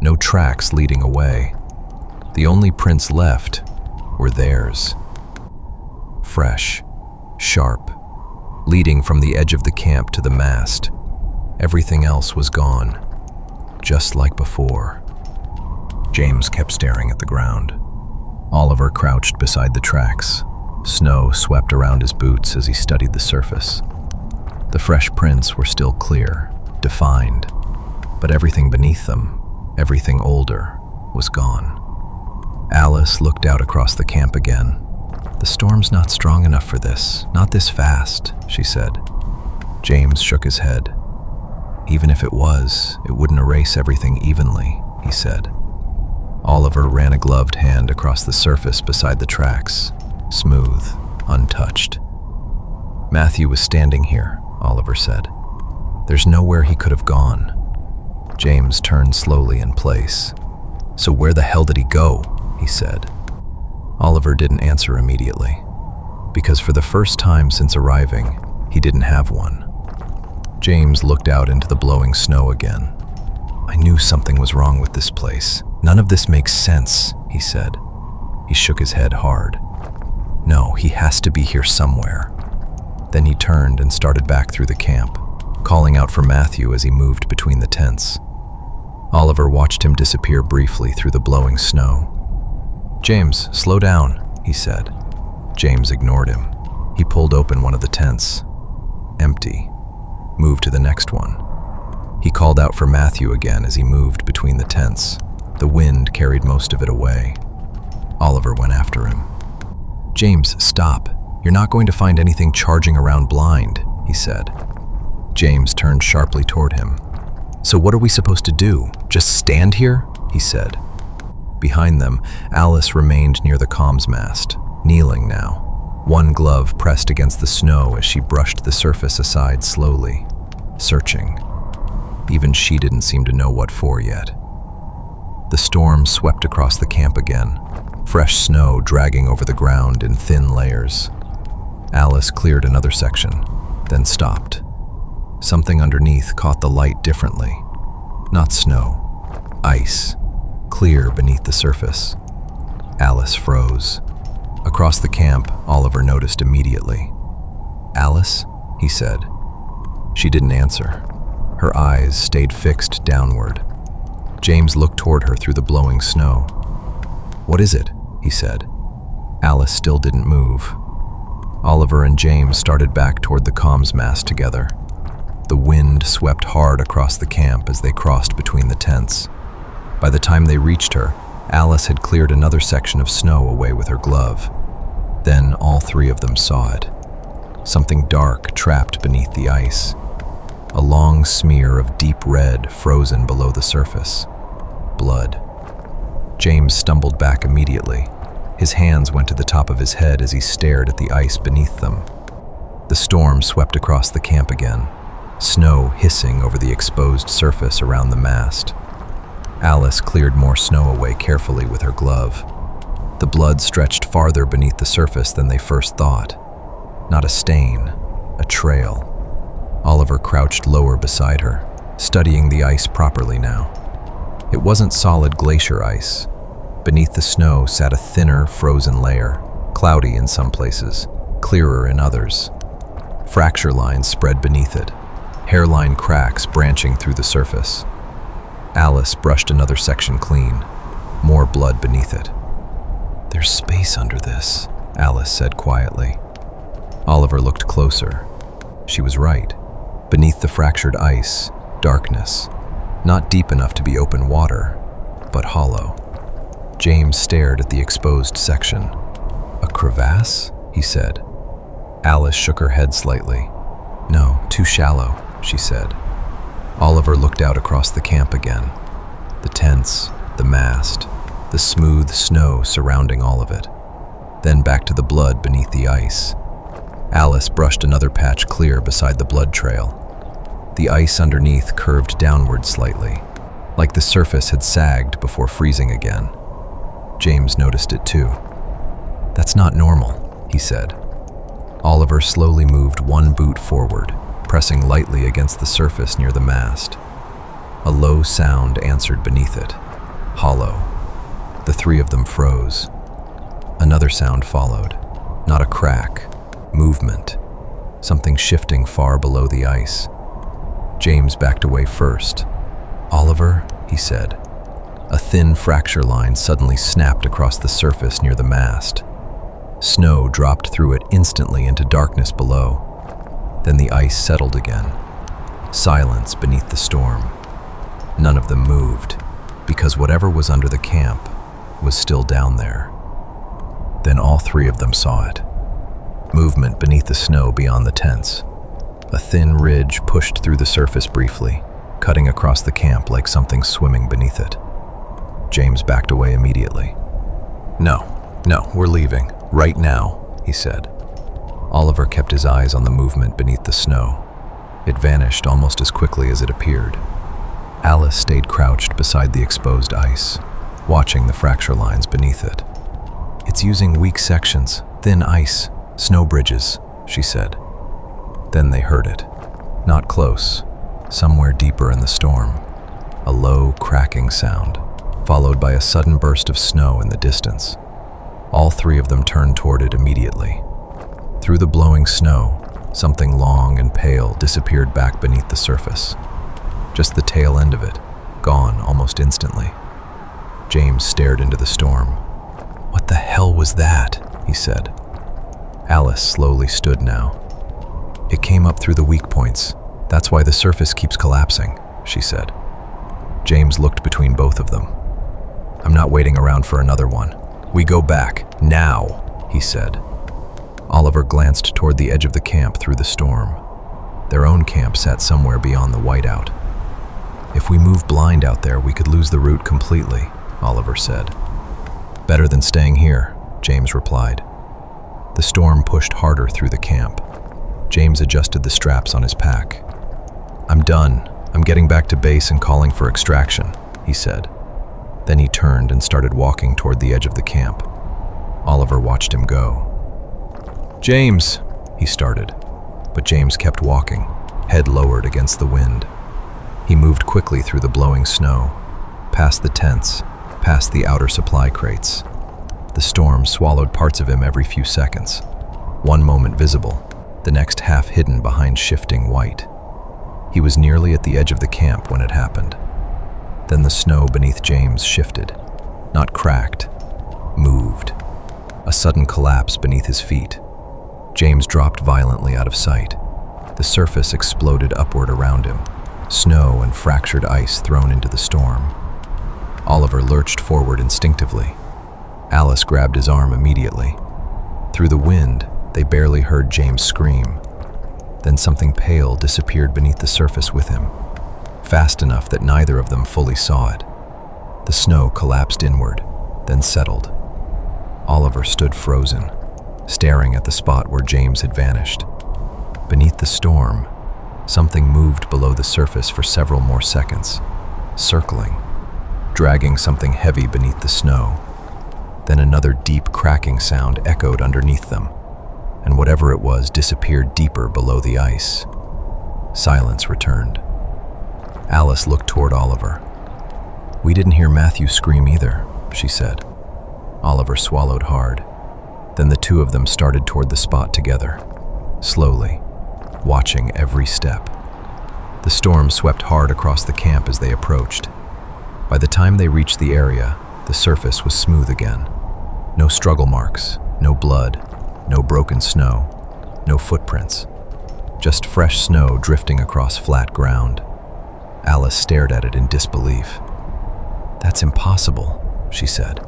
No tracks leading away. The only prints left were theirs. Fresh, sharp, leading from the edge of the camp to the mast. Everything else was gone, just like before. James kept staring at the ground. Oliver crouched beside the tracks. Snow swept around his boots as he studied the surface. The fresh prints were still clear, defined, but everything beneath them, everything older, was gone. Alice looked out across the camp again. "The storm's not strong enough for this, not this fast," she said. James shook his head. "Even if it was, it wouldn't erase everything evenly," he said. Oliver ran a gloved hand across the surface beside the tracks, smooth, untouched. "Matthew was standing here," Oliver said. "There's nowhere he could have gone." James turned slowly in place. "So where the hell did he go?" he said. Oliver didn't answer immediately, because for the first time since arriving, he didn't have one. James looked out into the blowing snow again. "I knew something was wrong with this place. None of this makes sense," he said. He shook his head hard. "No, he has to be here somewhere." Then he turned and started back through the camp, calling out for Matthew as he moved between the tents. Oliver watched him disappear briefly through the blowing snow. "James, slow down," he said. James ignored him. He pulled open one of the tents. Empty. Moved to the next one. He called out for Matthew again as he moved between the tents. The wind carried most of it away. Oliver went after him. "James, stop. You're not going to find anything charging around blind," he said. James turned sharply toward him. "So what are we supposed to do? Just stand here?" he said. Behind them, Alice remained near the comms mast, kneeling now, one glove pressed against the snow as she brushed the surface aside slowly, searching. Even she didn't seem to know what for yet. The storm swept across the camp again, fresh snow dragging over the ground in thin layers. Alice cleared another section, then stopped. Something underneath caught the light differently. Not snow, ice, clear beneath the surface. Alice froze. Across the camp, Oliver noticed immediately. "Alice?" he said. She didn't answer. Her eyes stayed fixed downward. James looked toward her through the blowing snow. "What is it?" he said. Alice still didn't move. Oliver and James started back toward the comms mast together. The wind swept hard across the camp as they crossed between the tents. By the time they reached her, Alice had cleared another section of snow away with her glove. Then all three of them saw it. Something dark trapped beneath the ice. A long smear of deep red frozen below the surface. Blood. James stumbled back immediately. His hands went to the top of his head as he stared at the ice beneath them. The storm swept across the camp again, snow hissing over the exposed surface around the mast. Alice cleared more snow away carefully with her glove. The blood stretched farther beneath the surface than they first thought. Not a stain, a trail. Oliver crouched lower beside her, studying the ice properly now. It wasn't solid glacier ice. Beneath the snow sat a thinner, frozen layer, cloudy in some places, clearer in others. Fracture lines spread beneath it, hairline cracks branching through the surface. Alice brushed another section clean, more blood beneath it. "There's space under this," Alice said quietly. Oliver looked closer. She was right. Beneath the fractured ice, darkness. Not deep enough to be open water, but hollow. James stared at the exposed section. "A crevasse?" he said. Alice shook her head slightly. "No, too shallow," she said. Oliver looked out across the camp again. The tents, the mast, the smooth snow surrounding all of it. Then back to the blood beneath the ice. Alice brushed another patch clear beside the blood trail. The ice underneath curved downward slightly, like the surface had sagged before freezing again. James noticed it too. "That's not normal," he said. Oliver slowly moved one boot forward, pressing lightly against the surface near the mast. A low sound answered beneath it, hollow. The three of them froze. Another sound followed, not a crack, movement, something shifting far below the ice. James backed away first. "Oliver," he said. A thin fracture line suddenly snapped across the surface near the mast. Snow dropped through it instantly into darkness below. Then the ice settled again. Silence beneath the storm. None of them moved, because whatever was under the camp was still down there. Then all three of them saw it. Movement beneath the snow beyond the tents. A thin ridge pushed through the surface briefly, cutting across the camp like something swimming beneath it. James backed away immediately. No, we're leaving. Right now," he said. Oliver kept his eyes on the movement beneath the snow. It vanished almost as quickly as it appeared. Alice stayed crouched beside the exposed ice, watching the fracture lines beneath it. "It's using weak sections, thin ice, snow bridges," she said. Then they heard it. Not close, somewhere deeper in the storm. A low, cracking sound, followed by a sudden burst of snow in the distance. All three of them turned toward it immediately. Through the blowing snow, something long and pale disappeared back beneath the surface. Just the tail end of it, gone almost instantly. James stared into the storm. "What the hell was that?" he said. Alice slowly stood now. "It came up through the weak points. That's why the surface keeps collapsing," she said. James looked between both of them. "I'm not waiting around for another one. We go back, now," he said. Oliver glanced toward the edge of the camp through the storm. Their own camp sat somewhere beyond the whiteout. "If we move blind out there, we could lose the route completely," Oliver said. "Better than staying here," James replied. The storm pushed harder through the camp. James adjusted the straps on his pack. "I'm done. I'm getting back to base and calling for extraction," he said. Then he turned and started walking toward the edge of the camp. Oliver watched him go. "James," he started, but James kept walking, head lowered against the wind. He moved quickly through the blowing snow, past the tents, past the outer supply crates. The storm swallowed parts of him every few seconds, one moment visible, the next half hidden behind shifting white. He was nearly at the edge of the camp when it happened. Then the snow beneath James shifted, not cracked, moved. A sudden collapse beneath his feet. James dropped violently out of sight. The surface exploded upward around him, snow and fractured ice thrown into the storm. Oliver lurched forward instinctively. Alice grabbed his arm immediately. Through the wind, they barely heard James scream. Then something pale disappeared beneath the surface with him, fast enough that neither of them fully saw it. The snow collapsed inward, then settled. Oliver stood frozen, staring at the spot where James had vanished. Beneath the storm, something moved below the surface for several more seconds, circling, dragging something heavy beneath the snow. Then another deep cracking sound echoed underneath them, and whatever it was disappeared deeper below the ice. Silence returned. Alice looked toward Oliver. "We didn't hear Matthew scream either," she said. Oliver swallowed hard. Then the two of them started toward the spot together, slowly, watching every step. The storm swept hard across the camp as they approached. By the time they reached the area, the surface was smooth again. No struggle marks, no blood, no broken snow, no footprints. Just fresh snow drifting across flat ground. Alice stared at it in disbelief. "That's impossible," she said.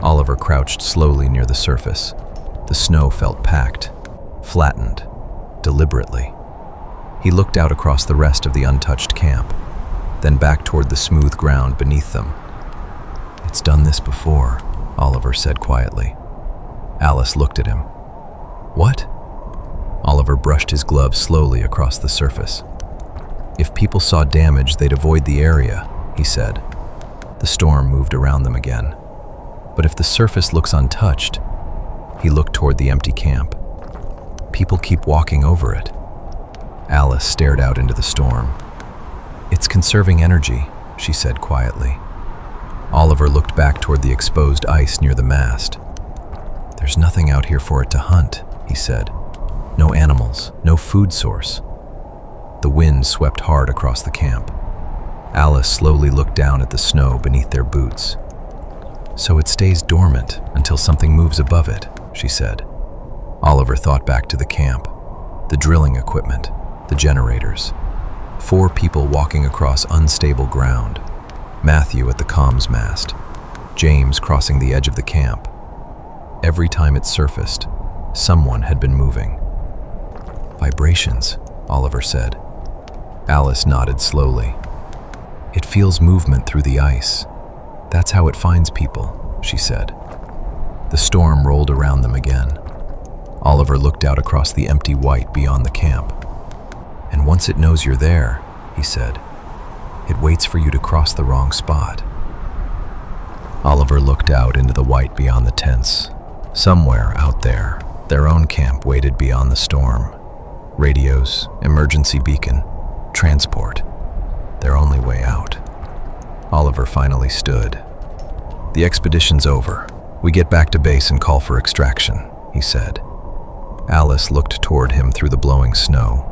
Oliver crouched slowly near the surface. The snow felt packed, flattened, deliberately. He looked out across the rest of the untouched camp, then back toward the smooth ground beneath them. "It's done this before," Oliver said quietly. Alice looked at him. "What?" Oliver brushed his glove slowly across the surface. "If people saw damage, they'd avoid the area," he said. The storm moved around them again. "But if the surface looks untouched," he looked toward the empty camp. "People keep walking over it." Alice stared out into the storm. "It's conserving energy," she said quietly. Oliver looked back toward the exposed ice near the mast. "There's nothing out here for it to hunt," he said. "No animals, no food source." The wind swept hard across the camp. Alice slowly looked down at the snow beneath their boots. "So it stays dormant until something moves above it," she said. Oliver thought back to the camp, the drilling equipment, the generators. 4 people walking across unstable ground. Matthew at the comms mast. James crossing the edge of the camp. Every time it surfaced, someone had been moving. "Vibrations," Oliver said. Alice nodded slowly. "It feels movement through the ice. That's how it finds people," she said. The storm rolled around them again. Oliver looked out across the empty white beyond the camp. "And once it knows you're there," he said, "it waits for you to cross the wrong spot." Oliver looked out into the white beyond the tents. Somewhere out there, their own camp waited beyond the storm. Radios, emergency beacon, transport, their only way out. Oliver finally stood. "The expedition's over. We get back to base and call for extraction," he said. Alice looked toward him through the blowing snow.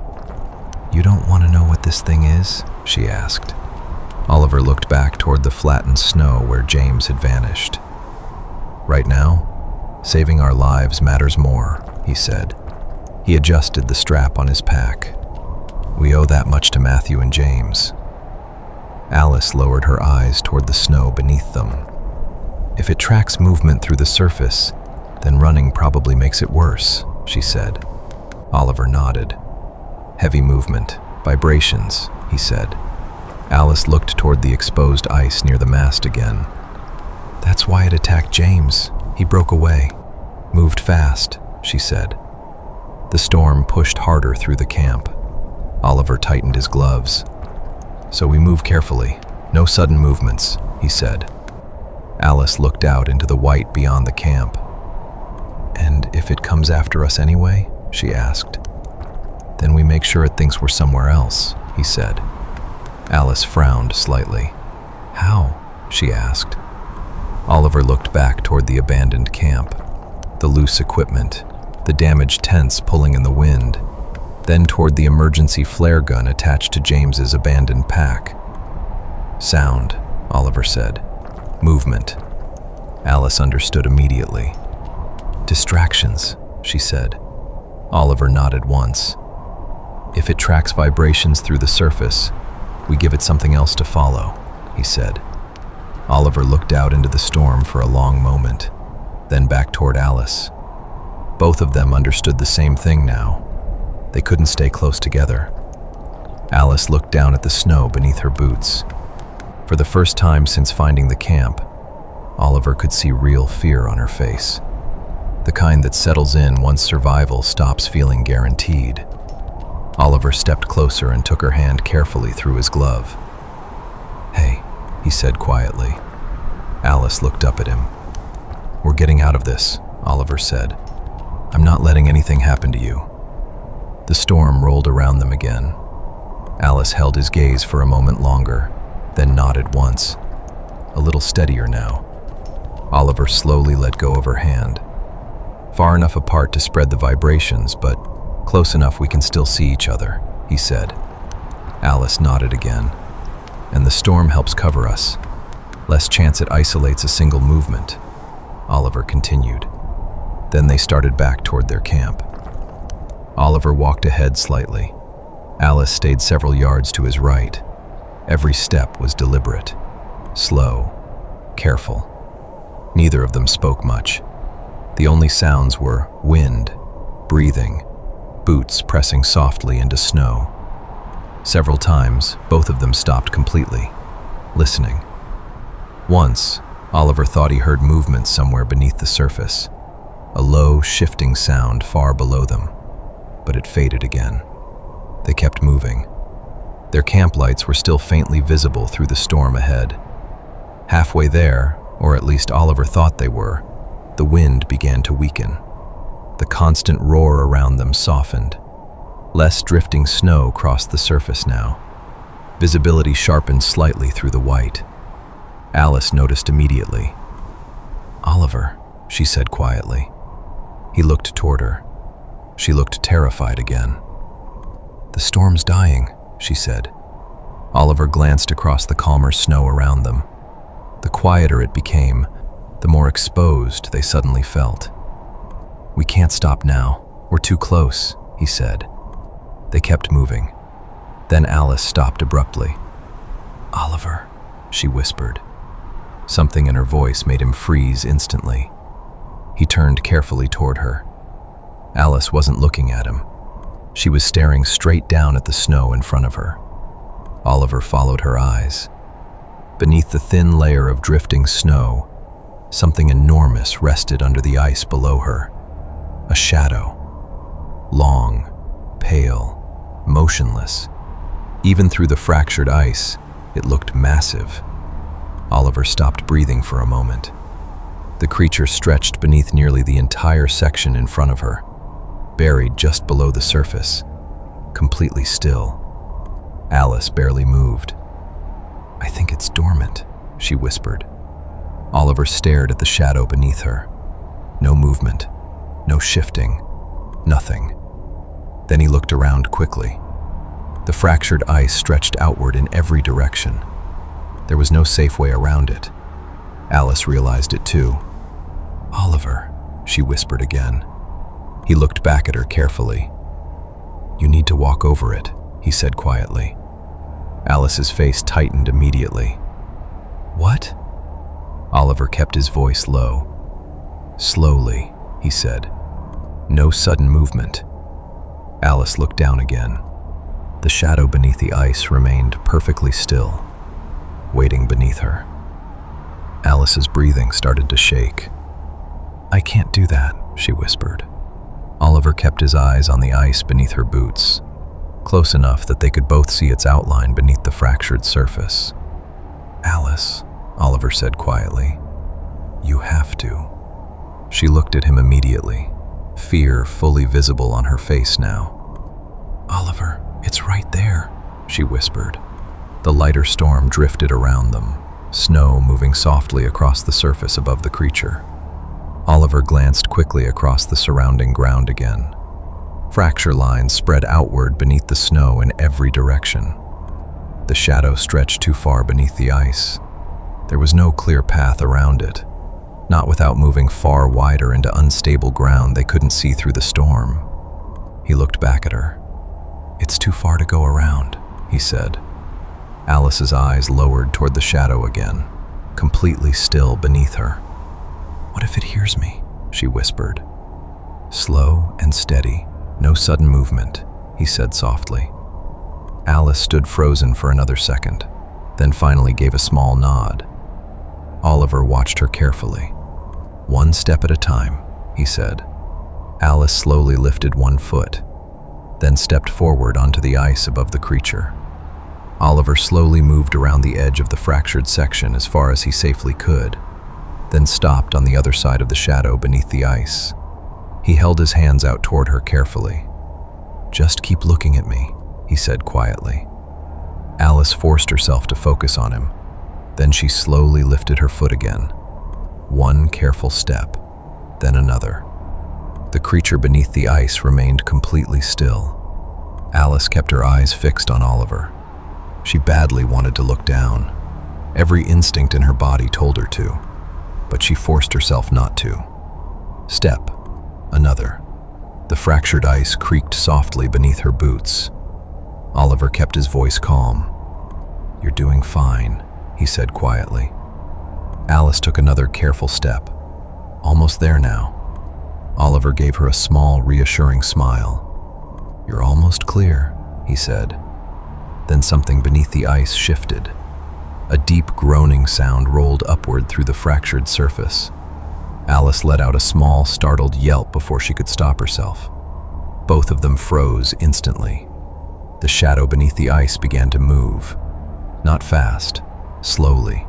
"You don't want to know what this thing is?" she asked. Oliver looked back toward the flattened snow where James had vanished. "Right now, saving our lives matters more," he said. He adjusted the strap on his pack. "We owe that much to Matthew and James." Alice lowered her eyes toward the snow beneath them. "If it tracks movement through the surface, then running probably makes it worse," she said. Oliver nodded. "Heavy movement, vibrations," he said. Alice looked toward the exposed ice near the mast again. "That's why it attacked James. He broke away. Moved fast," she said. The storm pushed harder through the camp. Oliver tightened his gloves. "So we move carefully. No sudden movements," he said. Alice looked out into the white beyond the camp. "And if it comes after us anyway?" she asked. "Then we make sure it thinks we're somewhere else," he said. Alice frowned slightly. "How?" she asked. Oliver looked back toward the abandoned camp, the loose equipment, the damaged tents pulling in the wind, then toward the emergency flare gun attached to James's abandoned pack. "Sound," Oliver said. "Movement." Alice understood immediately. "Distractions," she said. Oliver nodded once. "If it tracks vibrations through the surface, we give it something else to follow," he said. Oliver looked out into the storm for a long moment, then back toward Alice. Both of them understood the same thing now. They couldn't stay close together. Alice looked down at the snow beneath her boots. For the first time since finding the camp, Oliver could see real fear on her face. The kind that settles in once survival stops feeling guaranteed. Oliver stepped closer and took her hand carefully through his glove. "Hey," he said quietly. Alice looked up at him. "We're getting out of this," Oliver said. "I'm not letting anything happen to you." The storm rolled around them again. Alice held his gaze for a moment longer, then nodded once. A little steadier now. Oliver slowly let go of her hand. "Far enough apart to spread the vibrations, but close enough we can still see each other," he said. Alice nodded again. "And the storm helps cover us. Less chance it isolates a single movement," Oliver continued. Then they started back toward their camp. Oliver walked ahead slightly. Alice stayed several yards to his right. Every step was deliberate, slow, careful. Neither of them spoke much. The only sounds were wind, breathing, boots pressing softly into snow. Several times, both of them stopped completely, listening. Once, Oliver thought he heard movement somewhere beneath the surface, a low, shifting sound far below them, but it faded again. They kept moving. Their camp lights were still faintly visible through the storm ahead. Halfway there, or at least Oliver thought they were, the wind began to weaken. The constant roar around them softened. Less drifting snow crossed the surface now. Visibility sharpened slightly through the white. Alice noticed immediately. "Oliver," she said quietly. He looked toward her. She looked terrified again. "The storm's dying," she said. Oliver glanced across the calmer snow around them. The quieter it became, the more exposed they suddenly felt. "We can't stop now. We're too close," he said. They kept moving. Then Alice stopped abruptly. "Oliver," she whispered. Something in her voice made him freeze instantly. He turned carefully toward her. Alice wasn't looking at him. She was staring straight down at the snow in front of her. Oliver followed her eyes. Beneath the thin layer of drifting snow, something enormous rested under the ice below her. A shadow. Long, pale, motionless. Even through the fractured ice, it looked massive. Oliver stopped breathing for a moment. The creature stretched beneath nearly the entire section in front of her, buried just below the surface, completely still. Alice barely moved. "I think it's dormant," she whispered. Oliver stared at the shadow beneath her. No movement, no shifting, nothing. Then he looked around quickly. The fractured ice stretched outward in every direction. There was no safe way around it. Alice realized it too. "Oliver," she whispered again. He looked back at her carefully. "You need to walk over it," he said quietly. Alice's face tightened immediately. "What?" Oliver kept his voice low. "Slowly," he said. "No sudden movement." Alice looked down again. The shadow beneath the ice remained perfectly still, waiting beneath her. Alice's breathing started to shake. "I can't do that," she whispered. Oliver kept his eyes on the ice beneath her boots, close enough that they could both see its outline beneath the fractured surface. "Alice," Oliver said quietly, "you have to." She looked at him immediately, fear fully visible on her face now. "Oliver, it's right there," she whispered. The lighter storm drifted around them, snow moving softly across the surface above the creature. Oliver glanced quickly across the surrounding ground again. Fracture lines spread outward beneath the snow in every direction. The shadow stretched too far beneath the ice. There was no clear path around it, not without moving far wider into unstable ground they couldn't see through the storm. He looked back at her. "It's too far to go around," he said. Alice's eyes lowered toward the shadow again, completely still beneath her. "What if it hears me?" she whispered. "Slow and steady, no sudden movement," he said softly. Alice stood frozen for another second, then finally gave a small nod. Oliver watched her carefully. "One step at a time," he said. Alice slowly lifted one foot, then stepped forward onto the ice above the creature. Oliver slowly moved around the edge of the fractured section as far as he safely could, then stopped on the other side of the shadow beneath the ice. He held his hands out toward her carefully. "Just keep looking at me," he said quietly. Alice forced herself to focus on him. Then she slowly lifted her foot again. One careful step, then another. The creature beneath the ice remained completely still. Alice kept her eyes fixed on Oliver. She badly wanted to look down. Every instinct in her body told her to, but she forced herself not to. Step, another. The fractured ice creaked softly beneath her boots. Oliver kept his voice calm. "You're doing fine," he said quietly. Alice took another careful step. "Almost there now." Oliver gave her a small, reassuring smile. "You're almost clear," he said. Then something beneath the ice shifted. A deep groaning sound rolled upward through the fractured surface. Alice let out a small, startled yelp before she could stop herself. Both of them froze instantly. The shadow beneath the ice began to move. Not fast, slowly,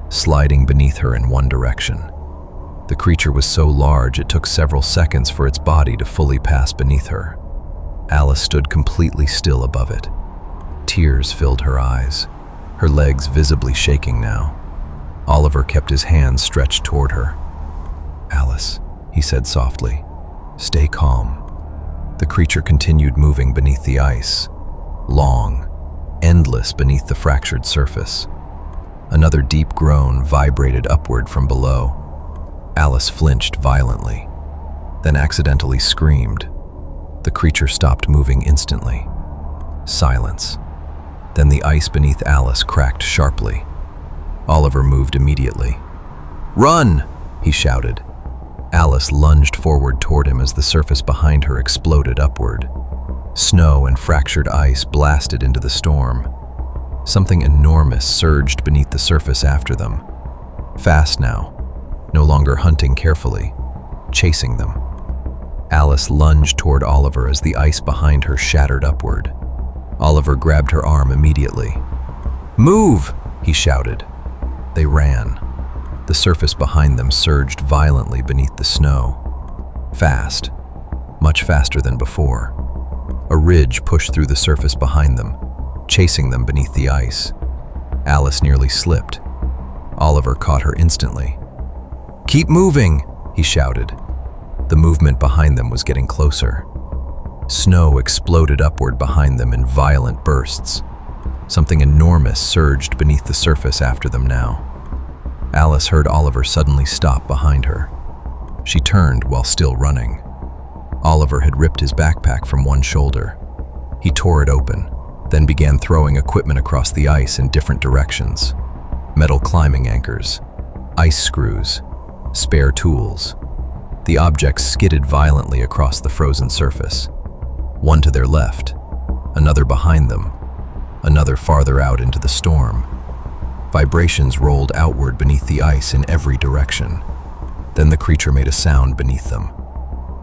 sliding beneath her in one direction. The creature was so large it took several seconds for its body to fully pass beneath her. Alice stood completely still above it. Tears filled her eyes, her legs visibly shaking now. Oliver kept his hands stretched toward her. "Alice," he said softly, "stay calm." The creature continued moving beneath the ice, long, endless beneath the fractured surface. Another deep groan vibrated upward from below. Alice flinched violently, then accidentally screamed. The creature stopped moving instantly. Silence. Then the ice beneath Alice cracked sharply. Oliver moved immediately. "Run!" he shouted. Alice lunged forward toward him as the surface behind her exploded upward. Snow and fractured ice blasted into the storm. Something enormous surged beneath the surface after them. Fast now, no longer hunting carefully, chasing them. Alice lunged toward Oliver as the ice behind her shattered upward. Oliver grabbed her arm immediately. "Move!" he shouted. They ran. The surface behind them surged violently beneath the snow. Fast, much faster than before. A ridge pushed through the surface behind them, chasing them beneath the ice. Alice nearly slipped. Oliver caught her instantly. "Keep moving!" he shouted. The movement behind them was getting closer. Snow exploded upward behind them in violent bursts. Something enormous surged beneath the surface after them now. Alice heard Oliver suddenly stop behind her. She turned while still running. Oliver had ripped his backpack from one shoulder. He tore it open, then began throwing equipment across the ice in different directions. Metal climbing anchors, ice screws, spare tools. The objects skidded violently across the frozen surface. One to their left, another behind them, another farther out into the storm. Vibrations rolled outward beneath the ice in every direction. Then the creature made a sound beneath them.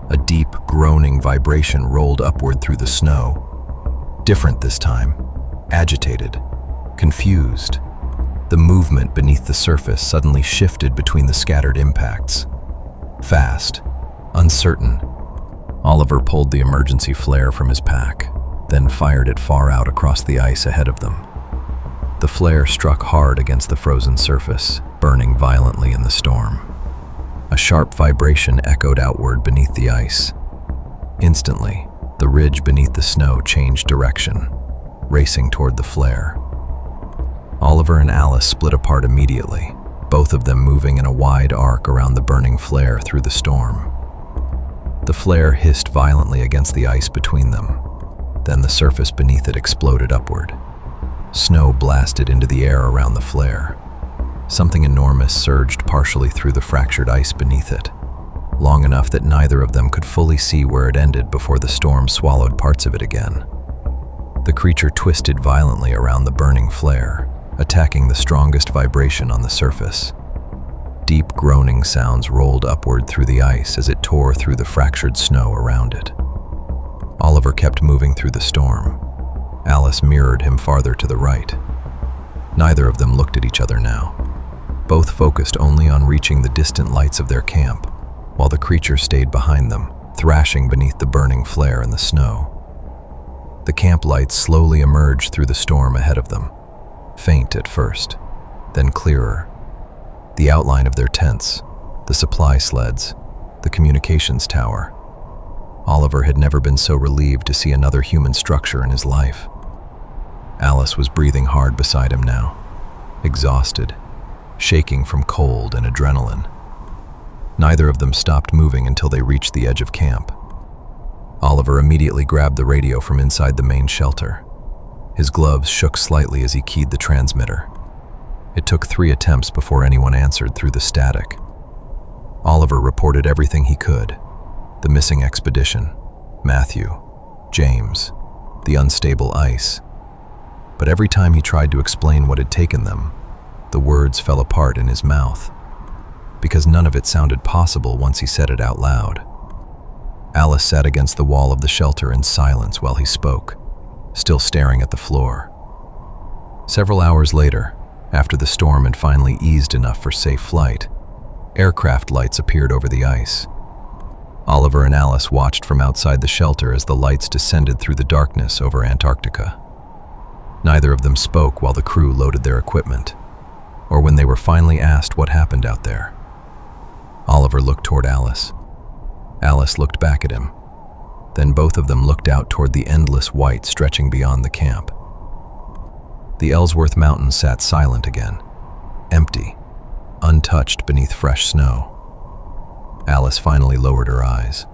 A deep, groaning vibration rolled upward through the snow. Different this time, agitated, confused. The movement beneath the surface suddenly shifted between the scattered impacts. Fast, uncertain. Oliver pulled the emergency flare from his pack, then fired it far out across the ice ahead of them. The flare struck hard against the frozen surface, burning violently in the storm. A sharp vibration echoed outward beneath the ice. Instantly, the ridge beneath the snow changed direction, racing toward the flare. Oliver and Alice split apart immediately, both of them moving in a wide arc around the burning flare through the storm. The flare hissed violently against the ice between them. Then the surface beneath it exploded upward. Snow blasted into the air around the flare. Something enormous surged partially through the fractured ice beneath it, long enough that neither of them could fully see where it ended before the storm swallowed parts of it again. The creature twisted violently around the burning flare, attacking the strongest vibration on the surface. Deep groaning sounds rolled upward through the ice as it tore through the fractured snow around it. Oliver kept moving through the storm. Alice mirrored him farther to the right. Neither of them looked at each other now. Both focused only on reaching the distant lights of their camp, while the creature stayed behind them, thrashing beneath the burning flare in the snow. The camp lights slowly emerged through the storm ahead of them, faint at first, then clearer. The outline of their tents, the supply sleds, the communications tower. Oliver had never been so relieved to see another human structure in his life. Alice was breathing hard beside him now, exhausted, shaking from cold and adrenaline. Neither of them stopped moving until they reached the edge of camp. Oliver immediately grabbed the radio from inside the main shelter. His gloves shook slightly as he keyed the transmitter. It took 3 attempts before anyone answered through the static. Oliver reported everything he could: the missing expedition, Matthew, James, the unstable ice. But every time he tried to explain what had taken them, the words fell apart in his mouth, because none of it sounded possible once he said it out loud. Alice sat against the wall of the shelter in silence while he spoke, still staring at the floor. Several hours later, after the storm had finally eased enough for safe flight, aircraft lights appeared over the ice. Oliver and Alice watched from outside the shelter as the lights descended through the darkness over Antarctica. Neither of them spoke while the crew loaded their equipment, or when they were finally asked what happened out there. Oliver looked toward Alice. Alice looked back at him. Then both of them looked out toward the endless white stretching beyond the camp. The Ellsworth Mountains sat silent again, empty, untouched beneath fresh snow. Alice finally lowered her eyes.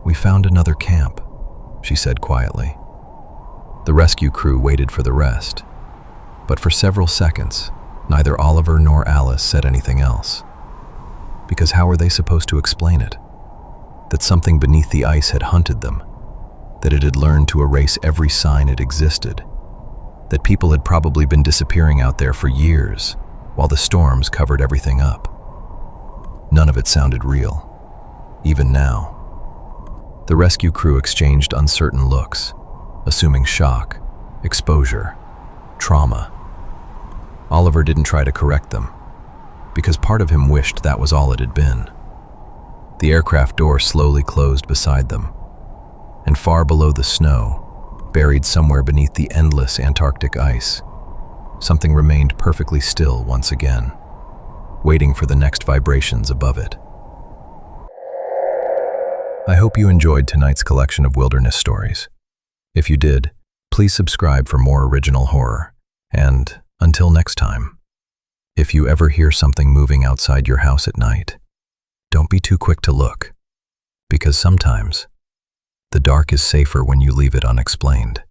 "We found another camp," she said quietly. The rescue crew waited for the rest, but for several seconds, Neither Oliver nor Alice said anything else. Because how were they supposed to explain it? That something beneath the ice had hunted them, that it had learned to erase every sign it existed, that people had probably been disappearing out there for years while the storms covered everything up. None of it sounded real, even now. The rescue crew exchanged uncertain looks, assuming shock, exposure, trauma. Oliver didn't try to correct them, because part of him wished that was all it had been. The aircraft door slowly closed beside them, and far below the snow, buried somewhere beneath the endless Antarctic ice, something remained perfectly still once again, waiting for the next vibrations above it. I hope you enjoyed tonight's collection of wilderness stories. If you did, please subscribe for more original horror, and until next time, if you ever hear something moving outside your house at night, don't be too quick to look, because sometimes the dark is safer when you leave it unexplained.